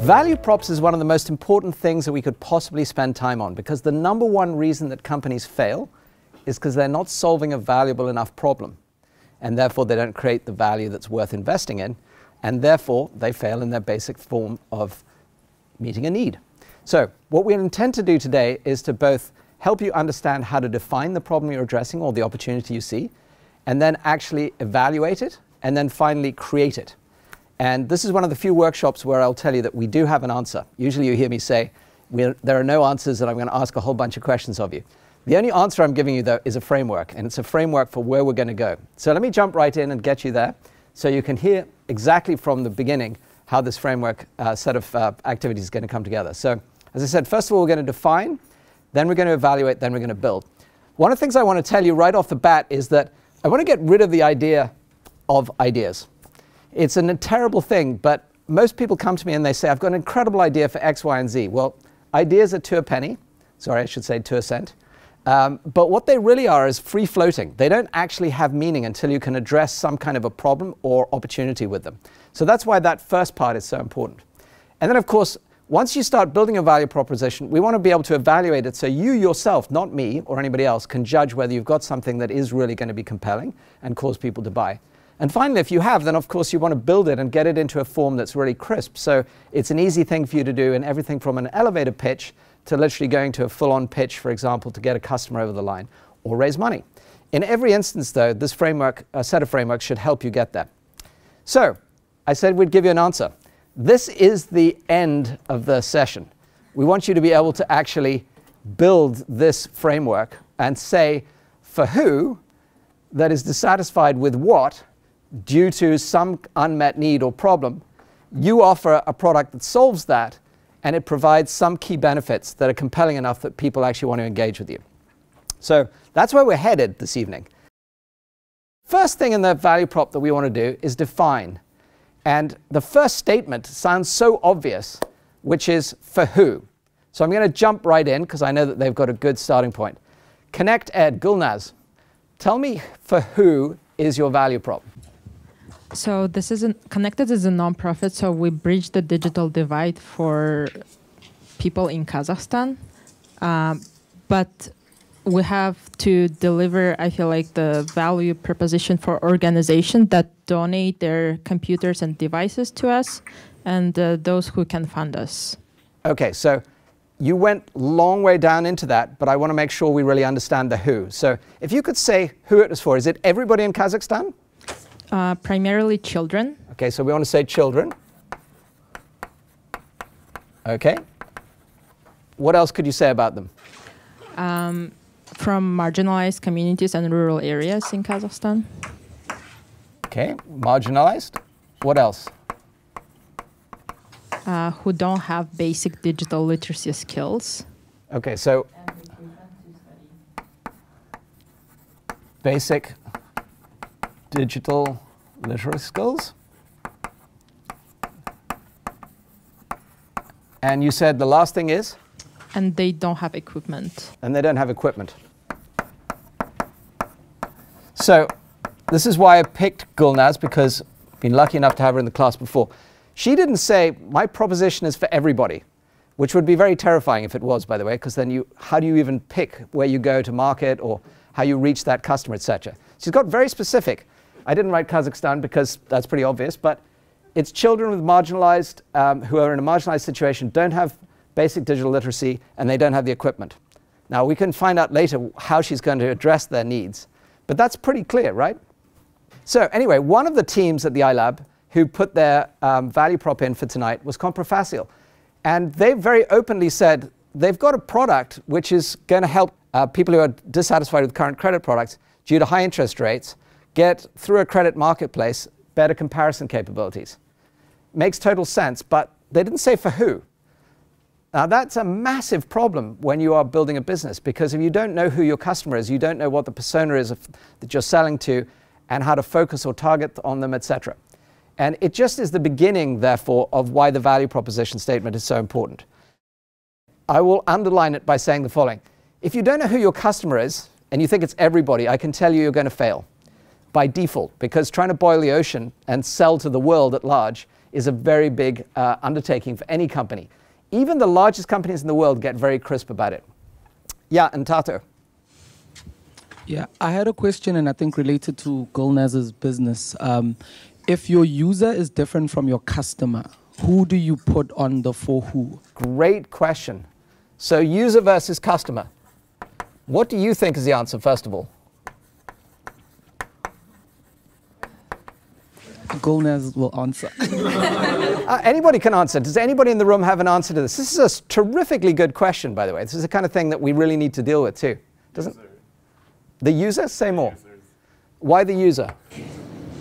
Value props is one of the most important things that we could possibly spend time on, because the number one reason that companies fail is because they're not solving a valuable enough problem. And therefore, they don't create the value that's worth investing in. And therefore, they fail in their basic form of meeting a need. So what we intend to do today is to both help you understand how to define the problem you're addressing or the opportunity you see, and then actually evaluate it, and then finally create it. And this is one of the few workshops where I'll tell you that we do have an answer. Usually you hear me say, there are no answers, and I'm going to ask a whole bunch of questions of you. The only answer I'm giving you, though, is a framework, and it's a framework for where we're going to go. So let me jump right in and get you there, so you can hear exactly from the beginning how this framework set of activities is going to come together. So as I said, first of all, we're going to define, then we're going to evaluate, then we're going to build. One of the things I want to tell you right off the bat is that I want to get rid of the idea of ideas. It's a terrible thing, but most people come to me and they say, I've got an incredible idea for X, Y, and Z. Well, ideas are 2 a penny. Sorry, I should say 2 a cent. But what they really are is free floating. They don't actually have meaning until you can address some kind of a problem or opportunity with them. So that's why that first part is so important. And then, of course, once you start building a value proposition, we want to be able to evaluate it so you yourself, not me or anybody else, can judge whether you've got something that is really going to be compelling and cause people to buy. And finally, if you have, then of course you want to build it and get it into a form that's really crisp. So it's an easy thing for you to do, and everything from an elevator pitch to literally going to a full-on pitch, for example, to get a customer over the line or raise money. In every instance, though, this framework, a set of frameworks should help you get there. So I said we'd give you an answer. This is the end of the session. We want you to be able to actually build this framework and say for who that is dissatisfied with what due to some unmet need or problem, you offer a product that solves that, and it provides some key benefits that are compelling enough that people actually want to engage with you. So that's where we're headed this evening. First thing in the value prop that we want to do is define. And the first statement sounds so obvious, which is for who. So I'm going to jump right in because I know that they've got a good starting point. Connect Ed, Gulnaz, tell me for who is your value prop? So this is Connected is a nonprofit, so we bridge the digital divide for people in Kazakhstan. But we have to deliver, I feel like, the value proposition for organizations that donate their computers and devices to us, and those who can fund us. Okay, so you went long way down into that, but I want to make sure we really understand the who. So if you could say who it was for, is it everybody in Kazakhstan? Primarily children. Okay, so we want to say children. Okay. What else could you say about them? From marginalized communities and rural areas in Kazakhstan. Okay, marginalized. What else? Who don't have basic digital literacy skills. Okay, so basic digital literacy skills. And you said the last thing is? And they don't have equipment. And they don't have equipment. So this is why I picked Gulnaz, because I've been lucky enough to have her in the class before. She didn't say, my proposition is for everybody, which would be very terrifying if it was, by the way, because then how do you even pick where you go to market or how you reach that customer, etc. She's got very specific. I didn't write Kazakhstan because that's pretty obvious, but it's children with marginalized, who are in a marginalized situation, don't have basic digital literacy, and they don't have the equipment. Now, we can find out later how she's going to address their needs, but that's pretty clear, right? So anyway, one of the teams at the iLab who put their value prop in for tonight was Comprofacial. And they very openly said they've got a product which is going to help people who are dissatisfied with current credit products due to high interest rates get through a credit marketplace better comparison capabilities. Makes total sense, but they didn't say for who. Now that's a massive problem when you are building a business, because if you don't know who your customer is, you don't know what the persona is that you're selling to and how to focus or target on them, etc. And it just is the beginning, therefore, of why the value proposition statement is so important. I will underline it by saying the following. If you don't know who your customer is and you think it's everybody, I can tell you you're going to fail by default, because trying to boil the ocean and sell to the world at large is a very big undertaking for any company. Even the largest companies in the world get very crisp about it. Yeah, and Tato. Yeah, I had a question, and I think related to Gulnaz's business. If your user is different from your customer, who do you put on the for who? Great question. So user versus customer. What do you think is the answer, first of all? Gulnaz will answer. Anybody can answer. Does anybody in the room have an answer to this? This is a terrifically good question, by the way. This is the kind of thing that we really need to deal with, too. Doesn't the user? Say more. Users. Why the user?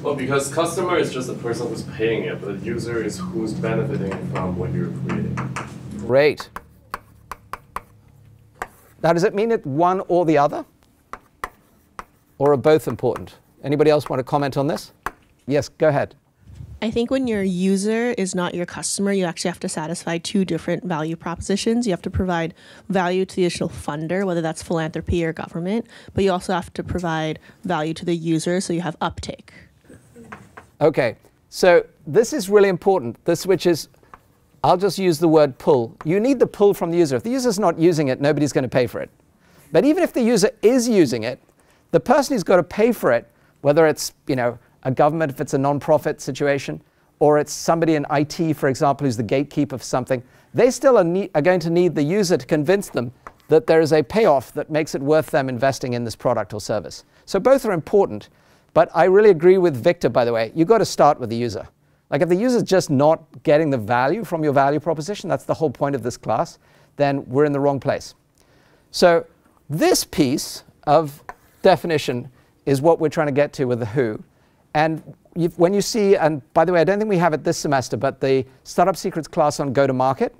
Well, because customer is just the person who's paying it, but the user is who's benefiting from what you're creating. Great. Now, does it mean it one or the other? Or are both important? Anybody else want to comment on this? Yes, go ahead. I think when your user is not your customer, you actually have to satisfy two different value propositions. You have to provide value to the additional funder, whether that's philanthropy or government, but you also have to provide value to the user so you have uptake. Okay, so this is really important. This, which is, I'll just use the word pull. You need the pull from the user. If the user's not using it, nobody's going to pay for it. But even if the user is using it, the person who's got to pay for it, whether it's, a government, if it's a non-profit situation, or it's somebody in IT, for example, who's the gatekeeper for something, they still are going to need the user to convince them that there is a payoff that makes it worth them investing in this product or service. So both are important, but I really agree with Victor, by the way. You've got to start with the user. Like if the user's just not getting the value from your value proposition, that's the whole point of this class, then we're in the wrong place. So this piece of definition is what we're trying to get to with the who. And when you see, and by the way, I don't think we have it this semester, but the Startup Secrets class on go-to-market,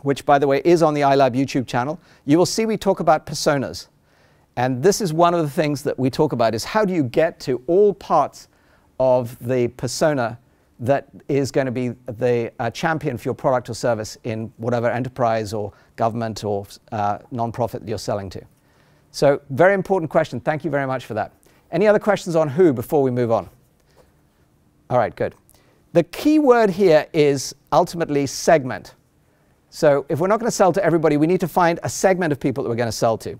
which, by the way, is on the iLab YouTube channel, you will see we talk about personas. And this is one of the things that we talk about, is how do you get to all parts of the persona that is going to be the champion for your product or service in whatever enterprise or government or non-profit you're selling to. So very important question. Thank you very much for that. Any other questions on who before we move on? All right, good. The key word here is ultimately segment. So if we're not going to sell to everybody, we need to find a segment of people that we're going to sell to.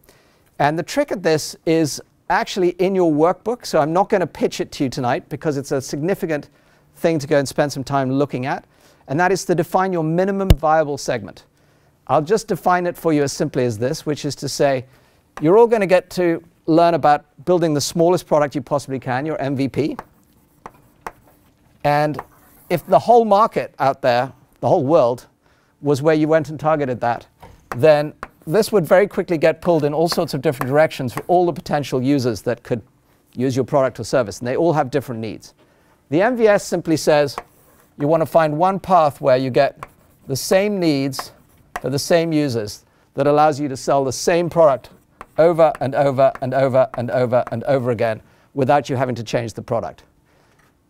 And the trick at this is actually in your workbook. So I'm not going to pitch it to you tonight because it's a significant thing to go and spend some time looking at. And that is to define your minimum viable segment. I'll just define it for you as simply as this, which is to say, you're all going to get to learn about building the smallest product you possibly can, your MVP. And if the whole market out there, the whole world, was where you went and targeted that, then this would very quickly get pulled in all sorts of different directions for all the potential users that could use your product or service. And they all have different needs. The MVS simply says you want to find one path where you get the same needs for the same users that allows you to sell the same product over and over and over and over and over again without you having to change the product.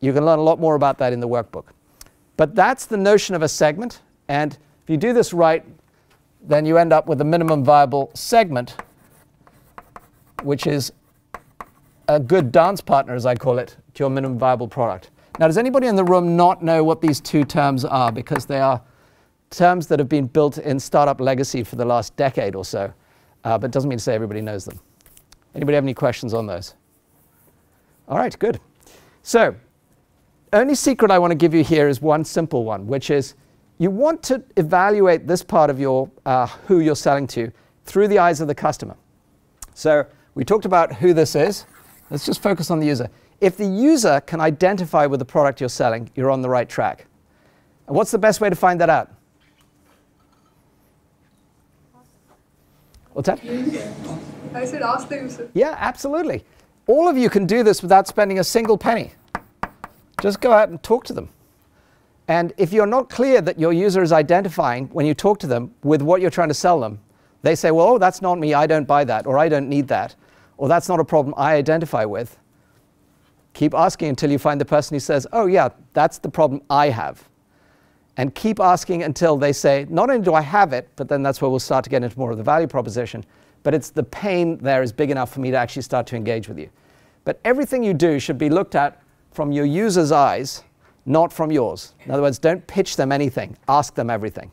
You can learn a lot more about that in the workbook. But that's the notion of a segment. And if you do this right, then you end up with a minimum viable segment, which is a good dance partner, as I call it, to your minimum viable product. Now, does anybody in the room not know what these two terms are? Because they are terms that have been built in startup legacy for the last decade or so. But it doesn't mean to say everybody knows them. Anybody have any questions on those? All right, good. So only secret I want to give you here is one simple one, which is you want to evaluate this part of your who you're selling to through the eyes of the customer. So we talked about who this is. Let's just focus on the user. If the user can identify with the product you're selling, you're on the right track. And what's the best way to find that out? What's that? I said ask the user. Yeah, absolutely. All of you can do this without spending a single penny. Just go out and talk to them. And if you're not clear that your user is identifying when you talk to them with what you're trying to sell them, they say, well, oh, that's not me, I don't buy that, or I don't need that, or that's not a problem I identify with. Keep asking until you find the person who says, oh yeah, that's the problem I have. And keep asking until they say, not only do I have it, but then that's where we'll start to get into more of the value proposition, but it's the pain there is big enough for me to actually start to engage with you. But everything you do should be looked at from your user's eyes, not from yours. In other words, don't pitch them anything. Ask them everything.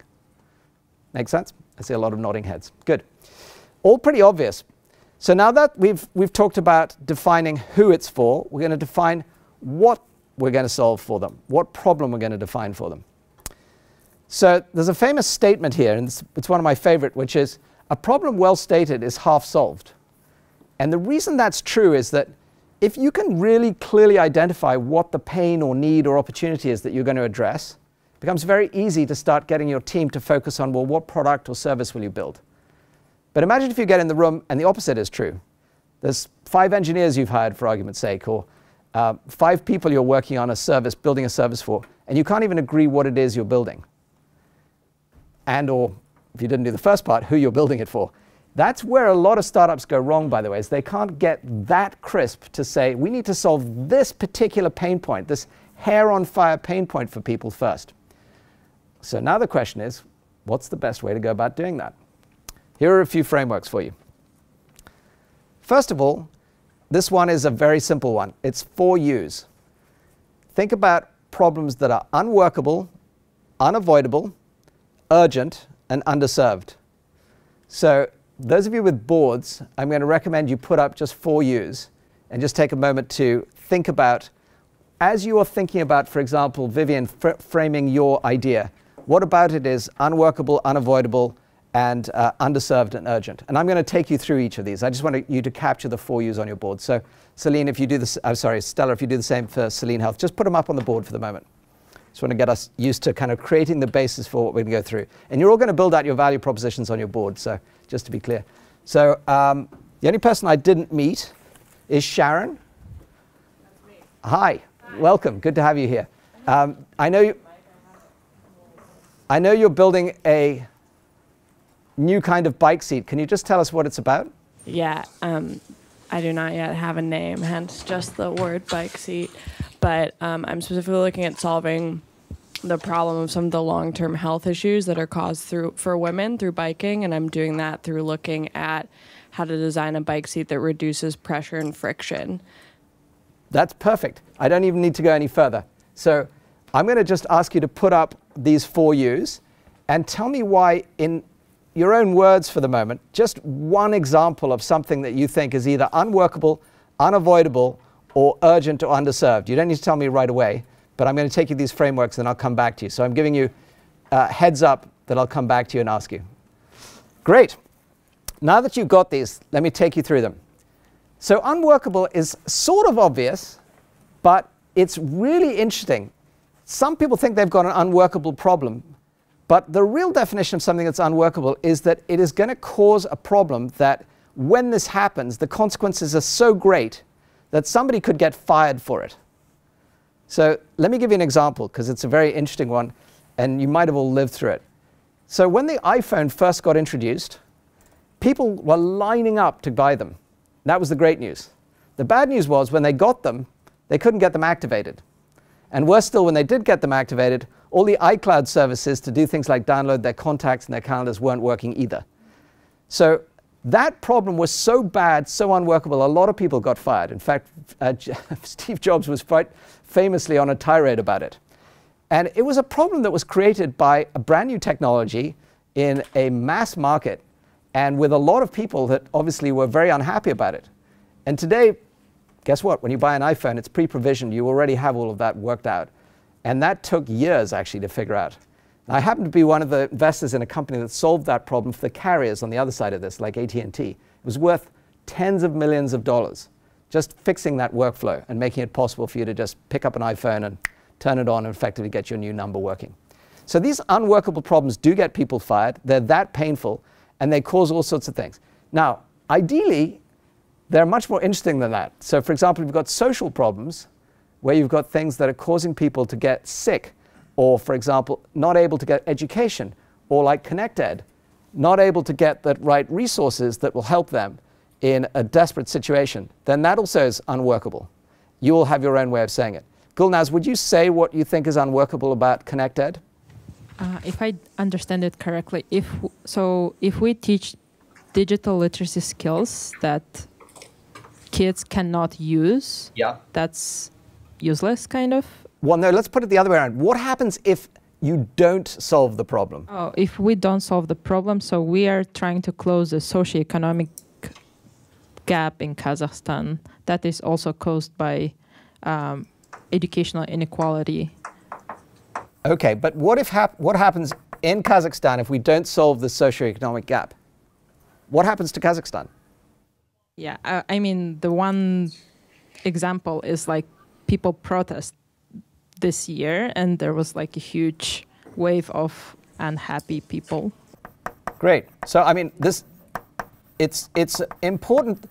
Make sense? I see a lot of nodding heads. Good. All pretty obvious. So now that we've talked about defining who it's for, we're going to define what we're going to solve for them, what problem we're going to define for them. So there's a famous statement here, and it's one of my favorite, which is, a problem well stated is half solved. And the reason that's true is that if you can really clearly identify what the pain or need or opportunity is that you're going to address, it becomes very easy to start getting your team to focus on, well, what product or service will you build? But imagine if you get in the room and the opposite is true. There's 5 engineers you've hired, for argument's sake, or 5 people you're working on a service, building a service for, and you can't even agree what it is you're building. And or, if you didn't do the first part, who you're building it for. That's where a lot of startups go wrong, by the way, is they can't get that crisp to say, we need to solve this particular pain point, this hair-on-fire pain point for people first. So now the question is, what's the best way to go about doing that? Here are a few frameworks for you. First of all, this one is a very simple one. It's 4 U's. Think about problems that are unworkable, unavoidable, urgent, and underserved. So those of you with boards, I'm going to recommend you put up just 4 U's and just take a moment to think about, as you are thinking about, for example, Vivian framing your idea, what about it is unworkable, unavoidable, and underserved and urgent? And I'm going to take you through each of these. I just want you to capture the 4 U's on your board. So Celine, if you do this, Stella, if you do the same for Celine Health, just put them up on the board for the moment. Just want to get us used to kind of creating the basis for what we're going to go through. And you're all going to build out your value propositions on your board, so just to be clear. So the only person I didn't meet is Sharon. That's me. Hi. Welcome. Good to have you here. I know you're building a new kind of bike seat. Can you just tell us what it's about? Yeah, I do not yet have a name, hence just the word bike seat. But I'm specifically looking at solving the problem of some of the long-term health issues that are caused for women through biking, and I'm doing that through looking at how to design a bike seat that reduces pressure and friction. That's perfect. I don't even need to go any further. So I'm going to just ask you to put up these 4 U's and tell me why, in your own words for the moment, just one example of something that you think is either unworkable, unavoidable, or urgent or underserved. You don't need to tell me right away, but I'm going to take you these frameworks and I'll come back to you. So I'm giving you heads up that I'll come back to you and ask you. Great. Now that you've got these, let me take you through them. So unworkable is sort of obvious, but it's really interesting. Some people think they've got an unworkable problem, but the real definition of something that's unworkable is that it is going to cause a problem that when this happens, the consequences are so great that somebody could get fired for it. So let me give you an example, because it's a very interesting one, and you might have all lived through it. So when the iPhone first got introduced, people were lining up to buy them. That was the great news. The bad news was when they got them, they couldn't get them activated. And worse still, when they did get them activated, all the iCloud services to do things like download their contacts and their calendars weren't working either. So that problem was so bad, so unworkable, a lot of people got fired. In fact, Steve Jobs was quite famously on a tirade about it. And it was a problem that was created by a brand new technology in a mass market and with a lot of people that obviously were very unhappy about it. And today, guess what? When you buy an iPhone, it's pre-provisioned. You already have all of that worked out. And that took years, actually, to figure out. I happen to be one of the investors in a company that solved that problem for the carriers on the other side of this, like AT&T. It was worth tens of millions of dollars, just fixing that workflow and making it possible for you to just pick up an iPhone and turn it on and effectively get your new number working. So these unworkable problems do get people fired. They're that painful, and they cause all sorts of things. Now, ideally, they're much more interesting than that. So for example, you've got social problems where you've got things that are causing people to get sick, or for example, not able to get education, or like ConnectEd, not able to get the right resources that will help them in a desperate situation, then that also is unworkable. You will have your own way of saying it. Gulnaz, would you say what you think is unworkable about ConnectEd? If I understand it correctly, if we teach digital literacy skills that kids cannot use, yeah, that's useless, kind of. Well, no, let's put it the other way around. What happens if you don't solve the problem? Oh, if we don't solve the problem, so we are trying to close the socioeconomic gap in Kazakhstan that is also caused by educational inequality. Okay, but what happens in Kazakhstan if we don't solve the socioeconomic gap? What happens to Kazakhstan? Yeah, I mean, the one example is like people protest this year, and there was like a huge wave of unhappy people. Great. So, I mean, it's important,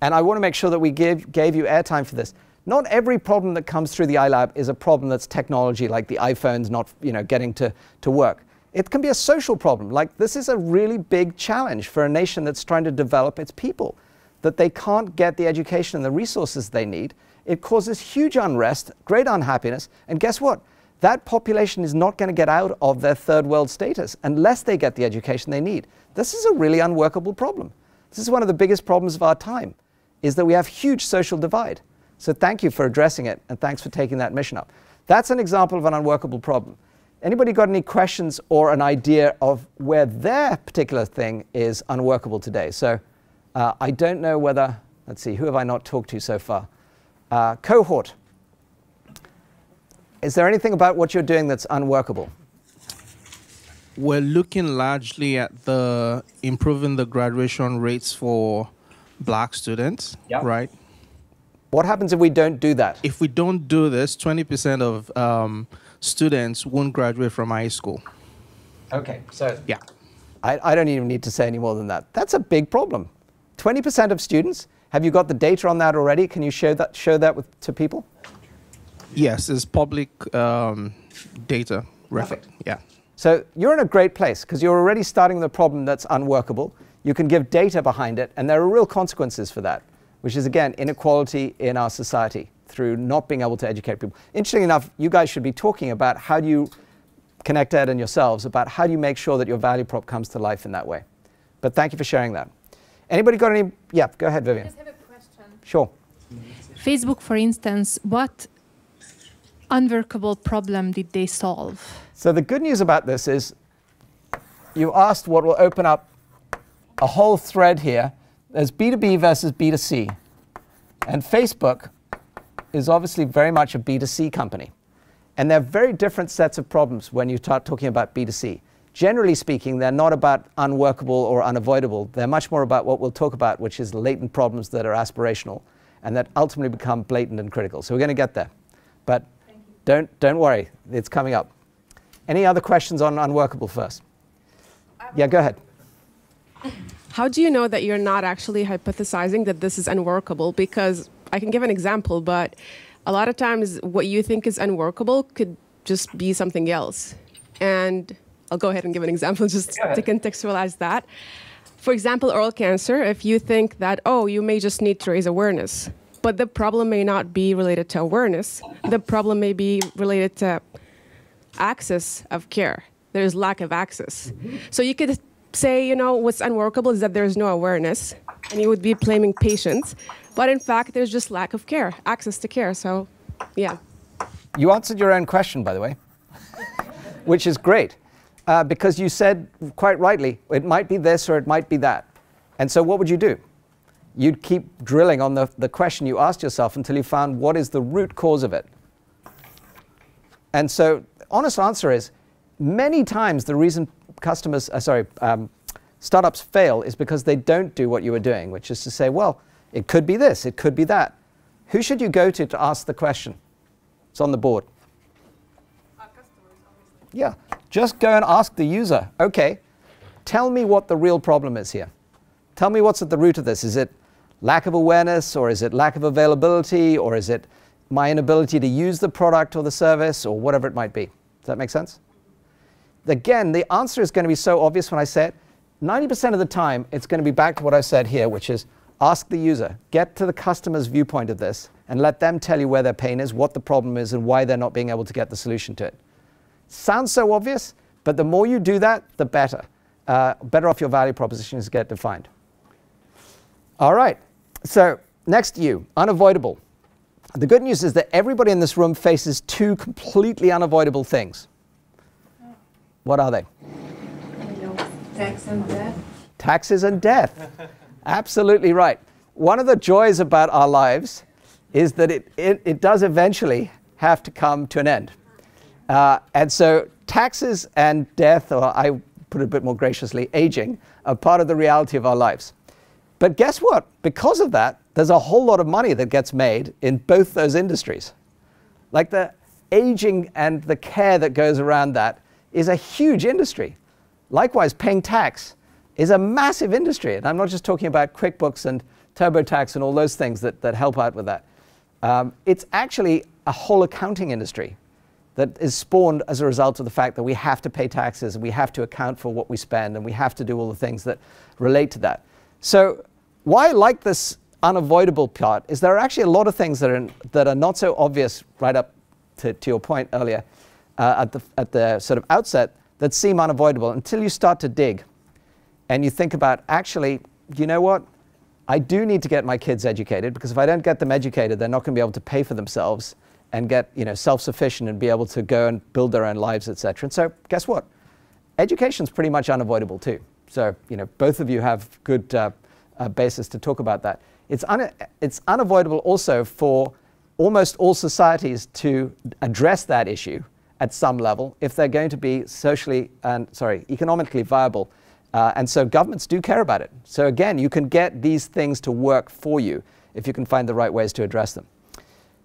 and I want to make sure that we gave you airtime for this. Not every problem that comes through the iLab is a problem that's technology, like the iPhone's not, getting to work. It can be a social problem. Like, this is a really big challenge for a nation that's trying to develop its people, that they can't get the education and the resources they need. It causes huge unrest, great unhappiness, and guess what? That population is not going to get out of their third world status unless they get the education they need. This is a really unworkable problem. This is one of the biggest problems of our time, is that we have huge social divide. So thank you for addressing it, and thanks for taking that mission up. That's an example of an unworkable problem. Anybody got any questions or an idea of where their particular thing is unworkable today? So I don't know whether, let's see, who have I not talked to so far? Cohort. Is there anything about what you're doing that's unworkable? We're looking largely at improving the graduation rates for black students, right? What happens if we don't do that? If we don't do this, 20% of students won't graduate from high school. Okay, so yeah, I don't even need to say any more than that. That's a big problem. 20% of students. Have you got the data on that already? Can you show that to people? Yes, it's public data. Perfect. Yeah. So you're in a great place because you're already starting the problem that's unworkable. You can give data behind it, and there are real consequences for that, which is, again, inequality in our society through not being able to educate people. Interestingly enough, you guys should be talking about how do you connect Ed and yourselves about how do you make sure that your value prop comes to life in that way. But thank you for sharing that. Anybody got any? Yeah, go ahead, Vivian. I just have a question. Sure. Facebook, for instance, what unworkable problem did they solve? So the good news about this is you asked what will open up a whole thread here. There's B2B versus B2C. And Facebook is obviously very much a B2C company. And they're very different sets of problems when you start talking about B2C. Generally speaking, they're not about unworkable or unavoidable. They're much more about what we'll talk about, which is latent problems that are aspirational and that ultimately become blatant and critical. So we're going to get there. But don't worry, it's coming up. Any other questions on unworkable first? Yeah, go ahead. How do you know that you're not actually hypothesizing that this is unworkable? Because I can give an example, but a lot of times what you think is unworkable could just be something else. And I'll go ahead and give an example just to contextualize that. For example, oral cancer, if you think that, oh, you may just need to raise awareness, but the problem may not be related to awareness. The problem may be related to access of care. There's lack of access. So you could say, what's unworkable is that there's no awareness, and you would be blaming patients. But in fact, there's just lack of care, access to care. So, yeah. You answered your own question, by the way, which is great. Because you said quite rightly, it might be this or it might be that. And so what would you do? You'd keep drilling on the question you asked yourself until you found what is the root cause of it. And so the honest answer is, many times the reason startups fail is because they don't do what you were doing, which is to say, well, it could be this, it could be that. Who should you go to ask the question? It's on the board. Yeah, just go and ask the user, okay, tell me what the real problem is here. Tell me what's at the root of this. Is it lack of awareness, or is it lack of availability, or is it my inability to use the product or the service, or whatever it might be? Does that make sense? Again, the answer is going to be so obvious when I say it. 90% of the time, it's going to be back to what I said here, which is ask the user. Get to the customer's viewpoint of this, and let them tell you where their pain is, what the problem is, and why they're not being able to get the solution to it. Sounds so obvious, but the more you do that, the better. Better off your value propositions get defined. All right, so next to you, unavoidable. The good news is that everybody in this room faces two completely unavoidable things. What are they? Tax and death. Taxes and death. Absolutely right. One of the joys about our lives is that it does eventually have to come to an end. And so taxes and death, or I put it a bit more graciously, aging, are part of the reality of our lives. But guess what? Because of that, there's a whole lot of money that gets made in both those industries. Like the aging and the care that goes around that is a huge industry. Likewise, paying tax is a massive industry. And I'm not just talking about QuickBooks and TurboTax and all those things that help out with that. It's actually a whole accounting industry that is spawned as a result of the fact that we have to pay taxes, and we have to account for what we spend, and we have to do all the things that relate to that. So why I like this unavoidable part is there are actually a lot of things that are not so obvious right up to your point earlier at the sort of outset that seem unavoidable until you start to dig and you think about, actually, you know what? I do need to get my kids educated, because if I don't get them educated, they're not going to be able to pay for themselves and get self-sufficient and be able to go and build their own lives, etc. And so guess what? Education's pretty much unavoidable too. So both of you have good basis to talk about that. It's unavoidable also for almost all societies to address that issue at some level if they're going to be economically viable. And so governments do care about it. So again, you can get these things to work for you if you can find the right ways to address them.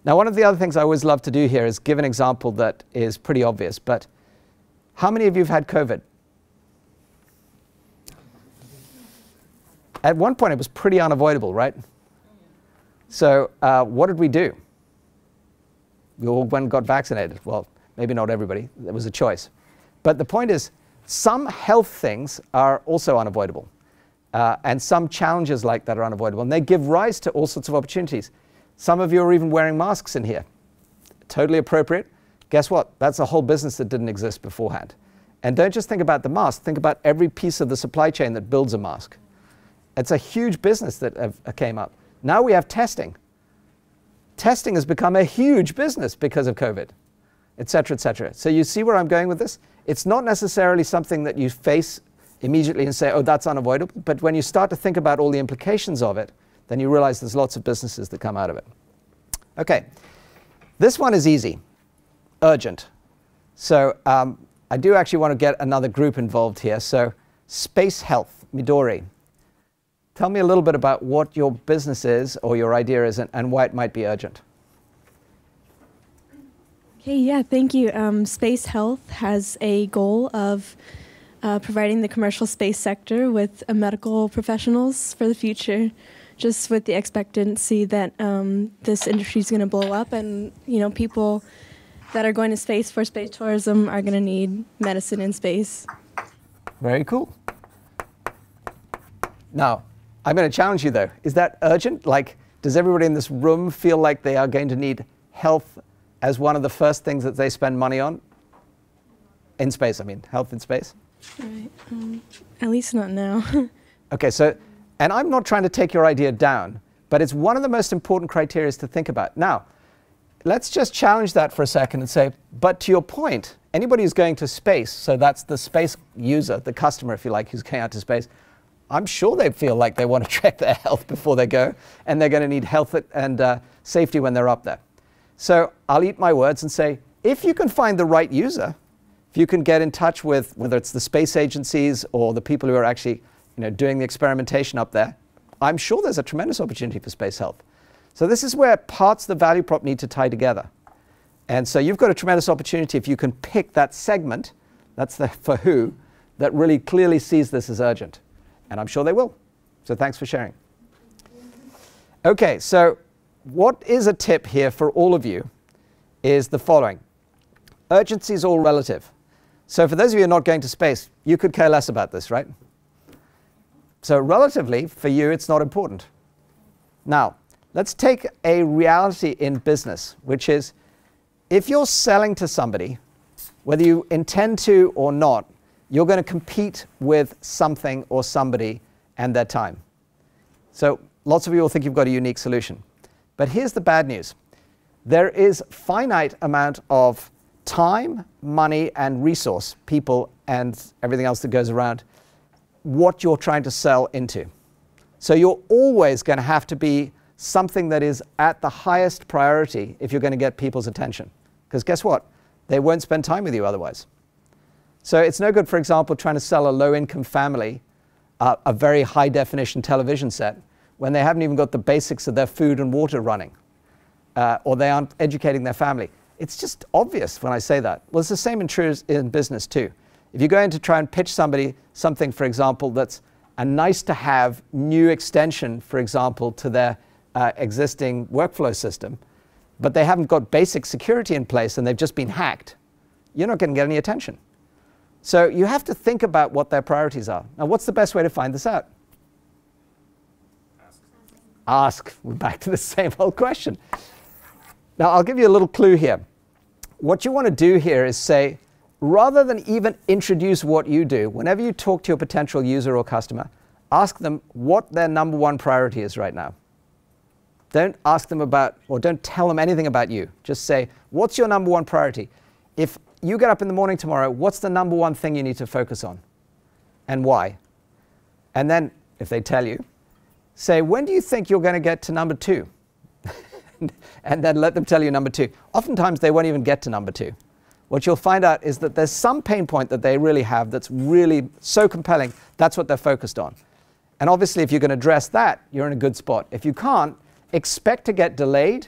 Now, one of the other things I always love to do here is give an example that is pretty obvious, but how many of you have had COVID? At one point, it was pretty unavoidable, right? So what did we do? We all went and got vaccinated. Well, maybe not everybody. There was a choice. But the point is, some health things are also unavoidable. And some challenges like that are unavoidable. And they give rise to all sorts of opportunities. Some of you are even wearing masks in here. Totally appropriate. Guess what? That's a whole business that didn't exist beforehand. And don't just think about the mask. Think about every piece of the supply chain that builds a mask. It's a huge business that came up. Now we have testing. Testing has become a huge business because of COVID, et cetera, et cetera. So you see where I'm going with this? It's not necessarily something that you face immediately and say, oh, that's unavoidable. But when you start to think about all the implications of it, then you realize there's lots of businesses that come out of it. Okay, this one is easy, urgent. So I do actually want to get another group involved here. So space health, Midori. Tell me a little bit about what your business is or your idea is and why it might be urgent. Okay, yeah, thank you. Space Health has a goal of providing the commercial space sector with medical professionals for the future, just with the expectancy that this industry is going to blow up, and people that are going to space for space tourism are going to need medicine in space. Very cool. Now, I'm going to challenge you though. Is that urgent? Like, does everybody in this room feel like they are going to need health as one of the first things that they spend money on? In space, I mean, health in space? Right. At least not now. Okay, so, and I'm not trying to take your idea down, but it's one of the most important criteria to think about. Now, let's just challenge that for a second and say, but to your point, anybody who's going to space, so that's the space user, the customer, if you like, who's going out to space, I'm sure they feel like they want to check their health before they go, and they're going to need health and safety when they're up there. So I'll eat my words and say, if you can find the right user, if you can get in touch with whether it's the space agencies or the people who are actually doing the experimentation up there, I'm sure there's a tremendous opportunity for space health. So this is where parts of the value prop need to tie together. And so you've got a tremendous opportunity if you can pick that segment, that's the for who, that really clearly sees this as urgent. And I'm sure they will. So thanks for sharing. Okay, so what is a tip here for all of you is the following. Urgency is all relative. So for those of you who are not going to space, you could care less about this, right? So relatively, for you, it's not important. Now, let's take a reality in business, which is if you're selling to somebody, whether you intend to or not, you're going to compete with something or somebody and their time. So lots of you will think you've got a unique solution. But here's the bad news. there is finite amount of time, money, and resource, people, and everything else that goes around what you're trying to sell into. So you're always going to have to be something that is at the highest priority if you're going to get people's attention. Because guess what? They won't spend time with you otherwise. So it's no good, for example, trying to sell a low-income family a very high-definition television set when they haven't even got the basics of their food and water running, or they aren't educating their family. It's just obvious when I say that. Well, it's the same and true in business too. If you go in to try and pitch somebody something, for example, that's a nice-to-have new extension, for example, to their existing workflow system, but they haven't got basic security in place and they've just been hacked, you're not going to get any attention. So you have to think about what their priorities are. Now, what's the best way to find this out? Ask. We're back to the same old question. Now, I'll give you a little clue here. What you want to do here is say, rather than even introduce what you do, whenever you talk to your potential user or customer, ask them what their number one priority is right now. Don't ask them about, or don't tell them anything about you. Just say, what's your number one priority? If you get up in the morning tomorrow, what's the number one thing you need to focus on? And why? And then, if they tell you, say, when do you think you're going to get to number 2? And then let them tell you number 2. Oftentimes, they won't even get to number 2. What you'll find out is that there's some pain point that they really have that's really so compelling, that's what they're focused on. And obviously, if you can address that, you're in a good spot. If you can't, expect to get delayed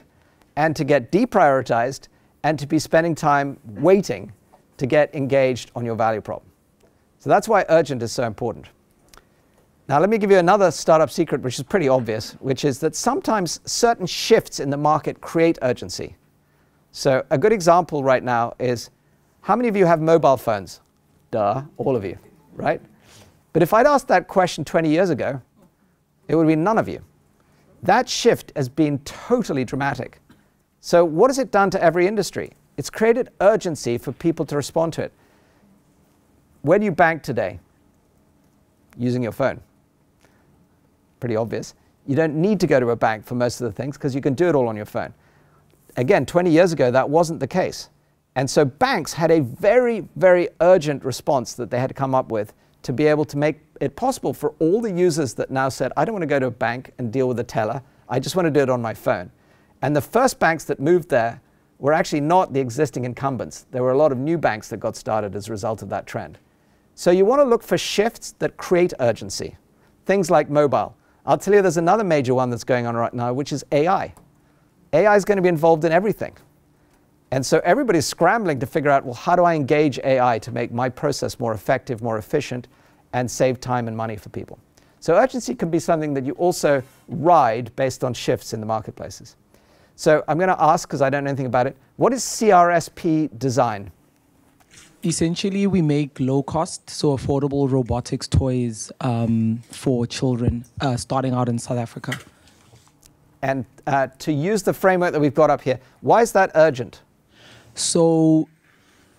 and to get deprioritized and to be spending time waiting to get engaged on your value problem. So that's why urgent is so important. Now let me give you another startup secret, which is pretty obvious, which is that sometimes certain shifts in the market create urgency. So a good example right now is, how many of you have mobile phones? Duh, all of you, right? But if I'd asked that question 20 years ago, it would be none of you. That shift has been totally dramatic. So what has it done to every industry? It's created urgency for people to respond to it. Where do you bank today? Using your phone. Pretty obvious. You don't need to go to a bank for most of the things because you can do it all on your phone. Again, 20 years ago, that wasn't the case. And so banks had a very, very urgent response that they had to come up with to be able to make it possible for all the users that now said, I don't want to go to a bank and deal with a teller. I just want to do it on my phone. And the first banks that moved there were actually not the existing incumbents. There were a lot of new banks that got started as a result of that trend. So you want to look for shifts that create urgency. Things like mobile. I'll tell you there's another major one that's going on right now, which is AI. AI is going to be involved in everything. And so everybody's scrambling to figure out, well, how do I engage AI to make my process more effective, more efficient, and save time and money for people? So urgency can be something that you also ride based on shifts in the marketplaces. So I'm going to ask, because I don't know anything about it, what is CRSP design? Essentially, we make low-cost, so affordable robotics toys for children starting out in South Africa. And to use the framework that we've got up here, why is that urgent? So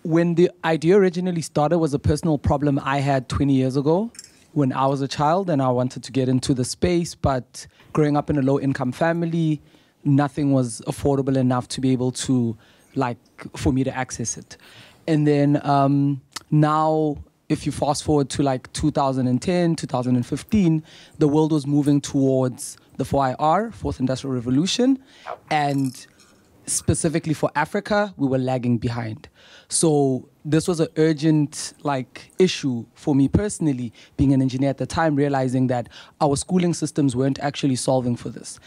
when the idea originally started was a personal problem I had 20 years ago when I was a child and I wanted to get into the space, but growing up in a low-income family, nothing was affordable enough to be able to, for me to access it. And then now, if you fast forward to 2010, 2015, the world was moving towards the 4IR, Fourth Industrial Revolution, and specifically for Africa, we were lagging behind. So this was an urgent issue for me personally, being an engineer at the time, realizing that our schooling systems weren't actually solving for this.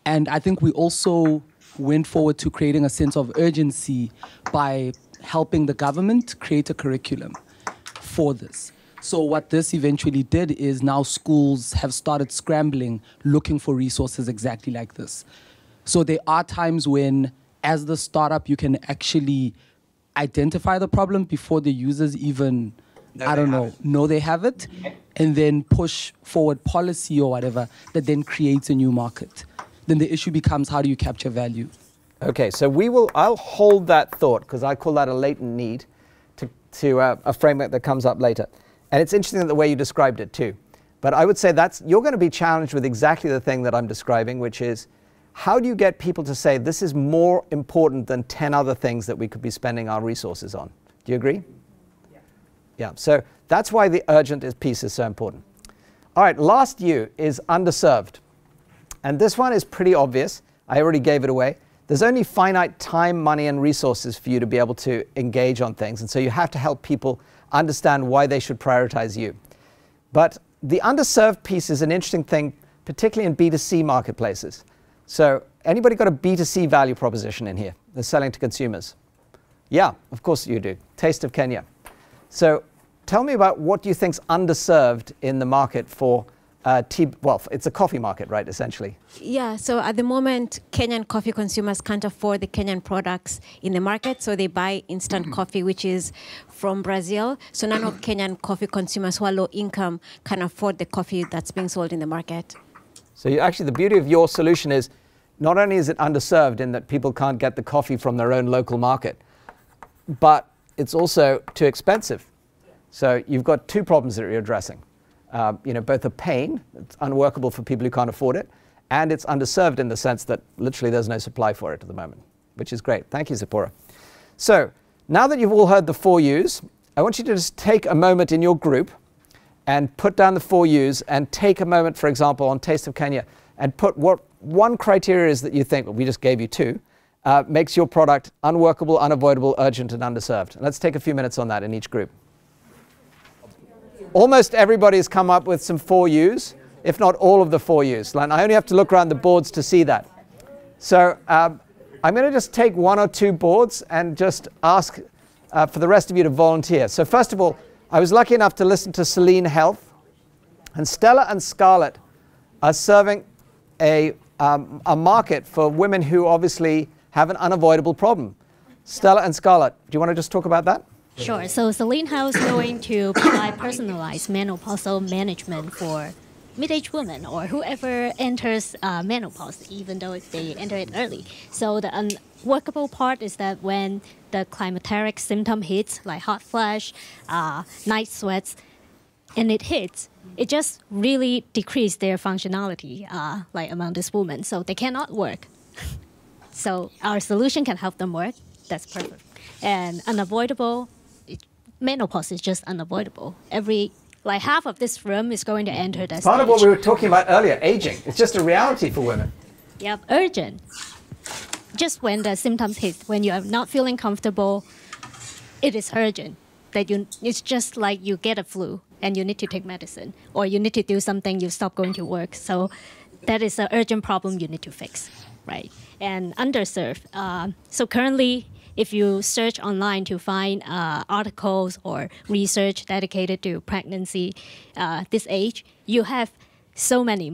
And I think we also went forward to creating a sense of urgency by helping the government create a curriculum for this. So what this eventually did is now schools have started scrambling, looking for resources exactly like this. So there are times when, as the startup, you can actually identify the problem before the users even, know they have it, and then push forward policy or whatever that then creates a new market. Then the issue becomes, how do you capture value? Okay, so I'll hold that thought, because I call that a latent need, to a framework that comes up later. And it's interesting the way you described it too. But I would say you're going to be challenged with exactly the thing that I'm describing, which is, how do you get people to say this is more important than 10 other things that we could be spending our resources on? Do you agree? Yeah, so that's why the urgent piece is so important. All right, last U is underserved. And this one is pretty obvious. I already gave it away. There's only finite time, money, and resources for you to be able to engage on things. And so you have to help people understand why they should prioritize you. But the underserved piece is an interesting thing, particularly in B2C marketplaces. So anybody got a B2C value proposition in here? They're selling to consumers. Yeah, of course you do. Taste of Kenya. So tell me about what you think's underserved in the market for tea. Well, it's a coffee market, right, essentially? Yeah, so at the moment, Kenyan coffee consumers can't afford the Kenyan products in the market, so they buy instant coffee, which is from Brazil. So none of Kenyan coffee consumers who are low income can afford the coffee that's being sold in the market. So actually, the beauty of your solution is not only is it underserved in that people can't get the coffee from their own local market, but it's also too expensive. So you've got two problems that you're addressing. Both a pain, it's unworkable for people who can't afford it, and it's underserved in the sense that literally there's no supply for it at the moment, which is great. Thank you, Zipporah. So now that you've all heard the 4 U's, I want you to just take a moment in your group and put down the 4 U's and take a moment, for example, on Taste of Kenya and put what one criteria is that you think, well, we just gave you 2, makes your product unworkable, unavoidable, urgent, and underserved. And let's take a few minutes on that in each group. Almost everybody's come up with some 4 U's, if not all of the 4 U's. And I only have to look around the boards to see that. So I'm going to just take 1 or 2 boards and just ask for the rest of you to volunteer. So first of all, I was lucky enough to listen to Celine Health. And Stella and Scarlett are serving a market for women who obviously have an unavoidable problem. Stella and Scarlett, do you want to just talk about that? Sure. So Celine House is going to provide personalized menopausal management for mid-aged women or whoever enters menopause, even though they enter it early. So the unworkable part is that when the climacteric symptom hits, like hot flash, night sweats, and it hits, it just really decreases their functionality like among this woman. So they cannot work. So our solution can help them work. That's perfect. And unavoidable, menopause is just unavoidable. Like half of this room is going to enter that Part stage. of what we were talking about earlier, aging. It's just a reality for women. Yep, urgent. Just when the symptoms hit, when you are not feeling comfortable, it is urgent. It's just like you get a flu and you need to take medicine, or you need to do something, you stop going to work. So that is an urgent problem you need to fix, right? And underserved. So currently, if you search online to find articles or research dedicated to pregnancy this age, you have so many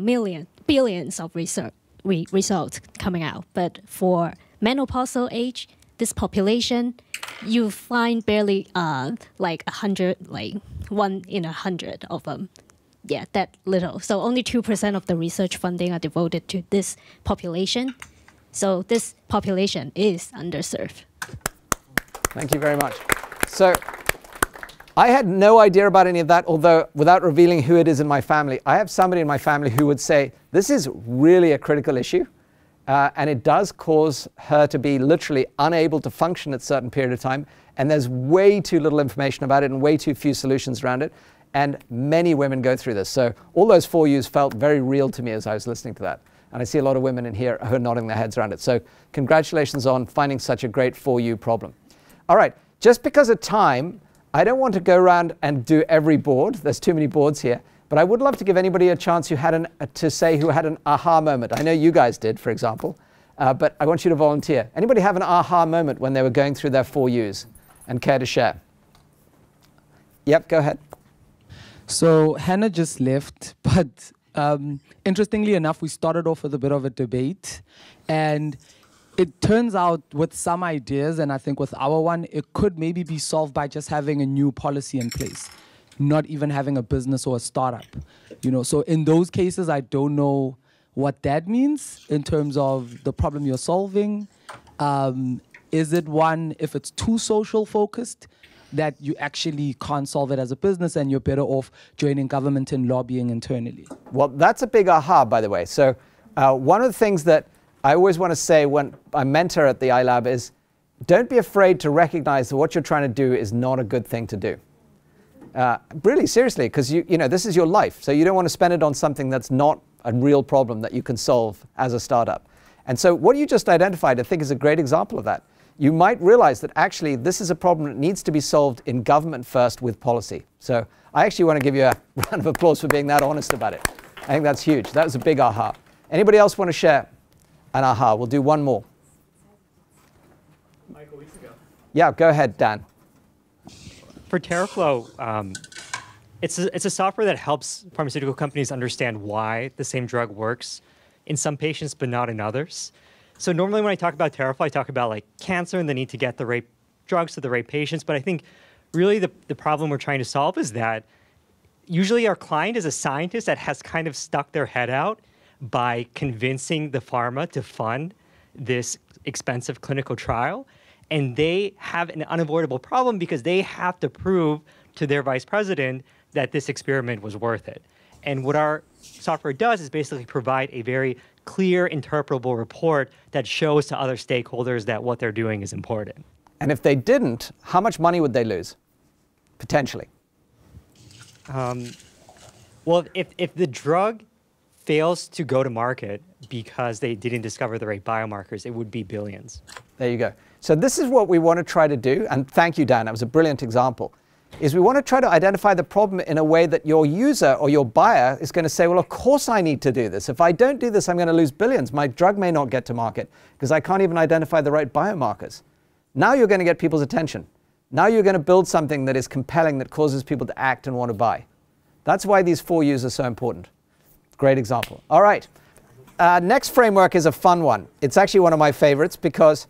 billions of results coming out. But for menopausal age, this population, you find barely like 100, like 1 in 100 of them. Yeah, that little. So only 2% of the research funding are devoted to this population. So this population is underserved. Thank you very much. So I had no idea about any of that, although without revealing who it is in my family, I have somebody in my family who would say, this is really a critical issue. And it does cause her to be literally unable to function at a certain period of time. And there's way too little information about it and way too few solutions around it. And many women go through this. So all those 4 U's felt very real to me as I was listening to that. And I see a lot of women in here who are nodding their heads around it. So congratulations on finding such a great 4 U problem. All right, just because of time, I don't want to go around and do every board. There's too many boards here. But I would love to give anybody a chance who had who had an aha moment. I know you guys did, for example. But I want you to volunteer. Anybody have an aha moment when they were going through their 4 U's and care to share? Yep, go ahead. So Hannah just left, but interestingly enough, we started off with a bit of a debate. And it turns out with some ideas, and I think with our one, it could maybe be solved by just having a new policy in place, not even having a business or a startup. So in those cases, I don't know what that means in terms of the problem you're solving. Is it one, if it's too social focused, that you actually can't solve it as a business and you're better off joining government and lobbying internally? Well, that's a big aha, by the way. So one of the things that I always want to say when I mentor at the iLab is, don't be afraid to recognize that what you're trying to do is not a good thing to do. Really, seriously, because you know, this is your life. So you don't want to spend it on something that's not a real problem that you can solve as a startup. And so what you just identified, I think, is a great example of that. You might realize that actually this is a problem that needs to be solved in government first with policy. So I actually want to give you a round of applause for being that honest about it. I think that's huge. That was a big aha. Anybody else want to share an aha? We'll do one more. Michael, weeks ago. Yeah, go ahead, Dan. For TerraFlow, it's a software that helps pharmaceutical companies understand why the same drug works in some patients but not in others. So normally when I talk about TerraFlow, I talk about like cancer and the need to get the right drugs to the right patients. But I think really the problem we're trying to solve is that usually our client is a scientist that has kind of stuck their head out by convincing the pharma to fund this expensive clinical trial. And they have an unavoidable problem because they have to prove to their vice president that this experiment was worth it. And what our software does is basically provide a very clear, interpretable report that shows to other stakeholders that what they're doing is important. And if they didn't, how much money would they lose, potentially? Well, if the drug fails to go to market because they didn't discover the right biomarkers, it would be billions. There you go. So this is what we want to try to do, and thank you, Dan, that was a brilliant example, is we want to try to identify the problem in a way that your user or your buyer is going to say, well, of course I need to do this. If I don't do this, I'm going to lose billions. My drug may not get to market because I can't even identify the right biomarkers. Now you're going to get people's attention. Now you're going to build something that is compelling, that causes people to act and want to buy. That's why these 4 U's are so important. Great example. All right. Next framework is a fun one. It's actually one of my favorites because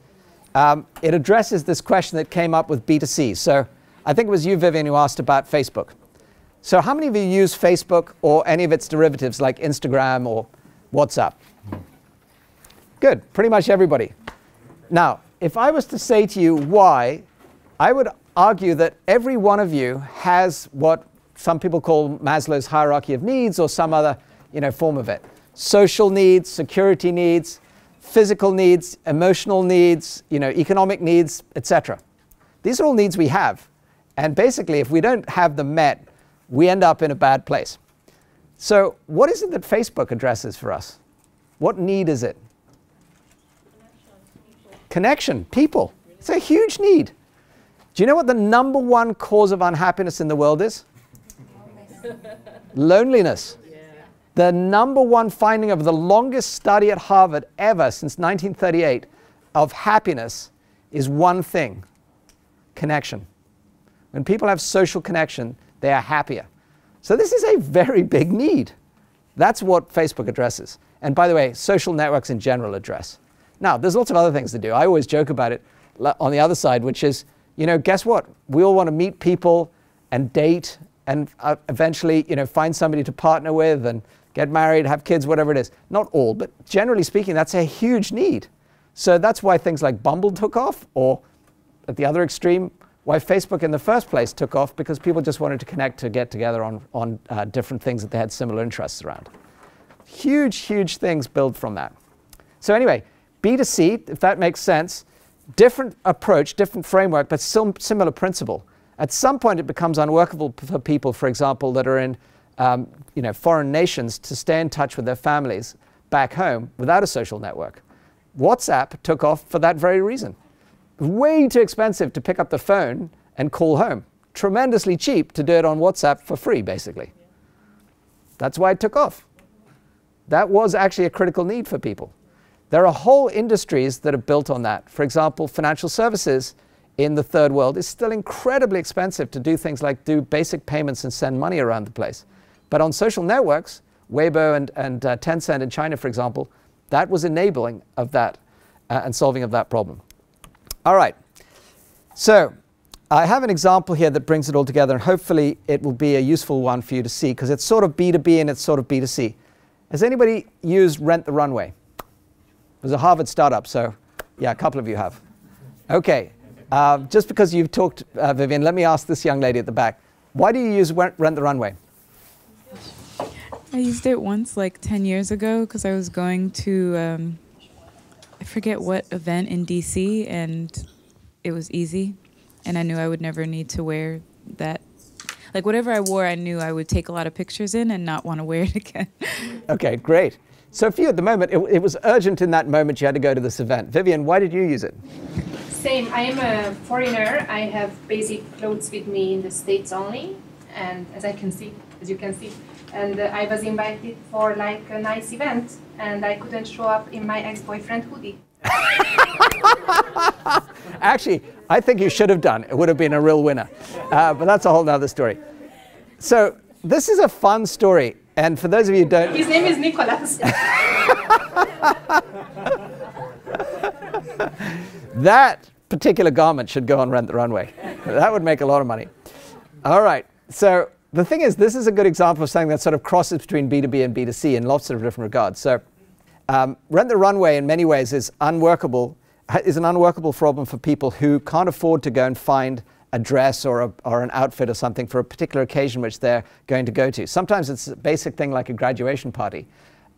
it addresses this question that came up with B2C. So I think it was you, Vivian, who asked about Facebook. So how many of you use Facebook or any of its derivatives like Instagram or WhatsApp? Good. Pretty much everybody. Now, if I was to say to you why, I would argue that every one of you has what some people call Maslow's Hierarchy of Needs or some other form of it. Social needs, security needs, physical needs, emotional needs, economic needs, etc. These are all needs we have. And basically, if we don't have them met, we end up in a bad place. So what is it that Facebook addresses for us? What need is it? Connection, people. It's a huge need. Do you know what the #1 cause of unhappiness in the world is? Loneliness. The #1 finding of the longest study at Harvard ever since 1938 of happiness is one thing: connection. When people have social connection, they are happier. So this is a very big need. That's what Facebook addresses. And by the way, social networks in general address. Now, there's lots of other things to do. I always joke about it on the other side, which is, guess what? We all want to meet people and date and eventually, find somebody to partner with and get married, have kids, whatever it is. Not all, but generally speaking, that's a huge need. So that's why things like Bumble took off, or at the other extreme, why Facebook in the first place took off, because people just wanted to connect, to get together on different things that they had similar interests around. Huge, huge things build from that. So anyway, B2C, if that makes sense, different approach, different framework, but still similar principle. At some point, it becomes unworkable for people, for example, that are in foreign nations to stay in touch with their families back home without a social network. WhatsApp took off for that very reason. Way too expensive to pick up the phone and call home. Tremendously cheap to do it on WhatsApp for free, basically. That's why it took off. That was actually a critical need for people. There are whole industries that are built on that. For example, financial services in the third world is still incredibly expensive to do things like do basic payments and send money around the place. But on social networks, Weibo and Tencent in China, for example, that was enabling of that and solving of that problem. All right. So I have an example here that brings it all together, and hopefully it will be a useful one for you to see, because it's sort of B2B and it's sort of B2C. Has anybody used Rent the Runway? It was a Harvard startup, so yeah, a couple of you have. Okay. Just because you've talked, Vivian, let me ask this young lady at the back. Why do you use Rent the Runway? I used it once, like 10 years ago, because I was going to I forget what event in DC, and it was easy. And I knew I would never need to wear that. Like whatever I wore, I knew I would take a lot of pictures in and not want to wear it again. Okay, great. So for you at the moment, it was urgent in that moment you had to go to this event. Vivian, why did you use it? Same. I am a foreigner. I have basic clothes with me in the States only, and as you can see, and I was invited for like a nice event, and I couldn't show up in my ex-boyfriend hoodie. Actually, I think you should have done. It would have been a real winner. But that's a whole nother story. So this is a fun story. And for those of you who don't... His name is Nicholas. That particular garment should go on Rent the Runway. That would make a lot of money. All right. So the thing is, this is a good example of something that sort of crosses between B2B and B2C in lots of different regards. So Rent the Runway in many ways is an unworkable problem for people who can't afford to go and find a dress or an outfit or something for a particular occasion which they're going to go to. Sometimes it's a basic thing like a graduation party,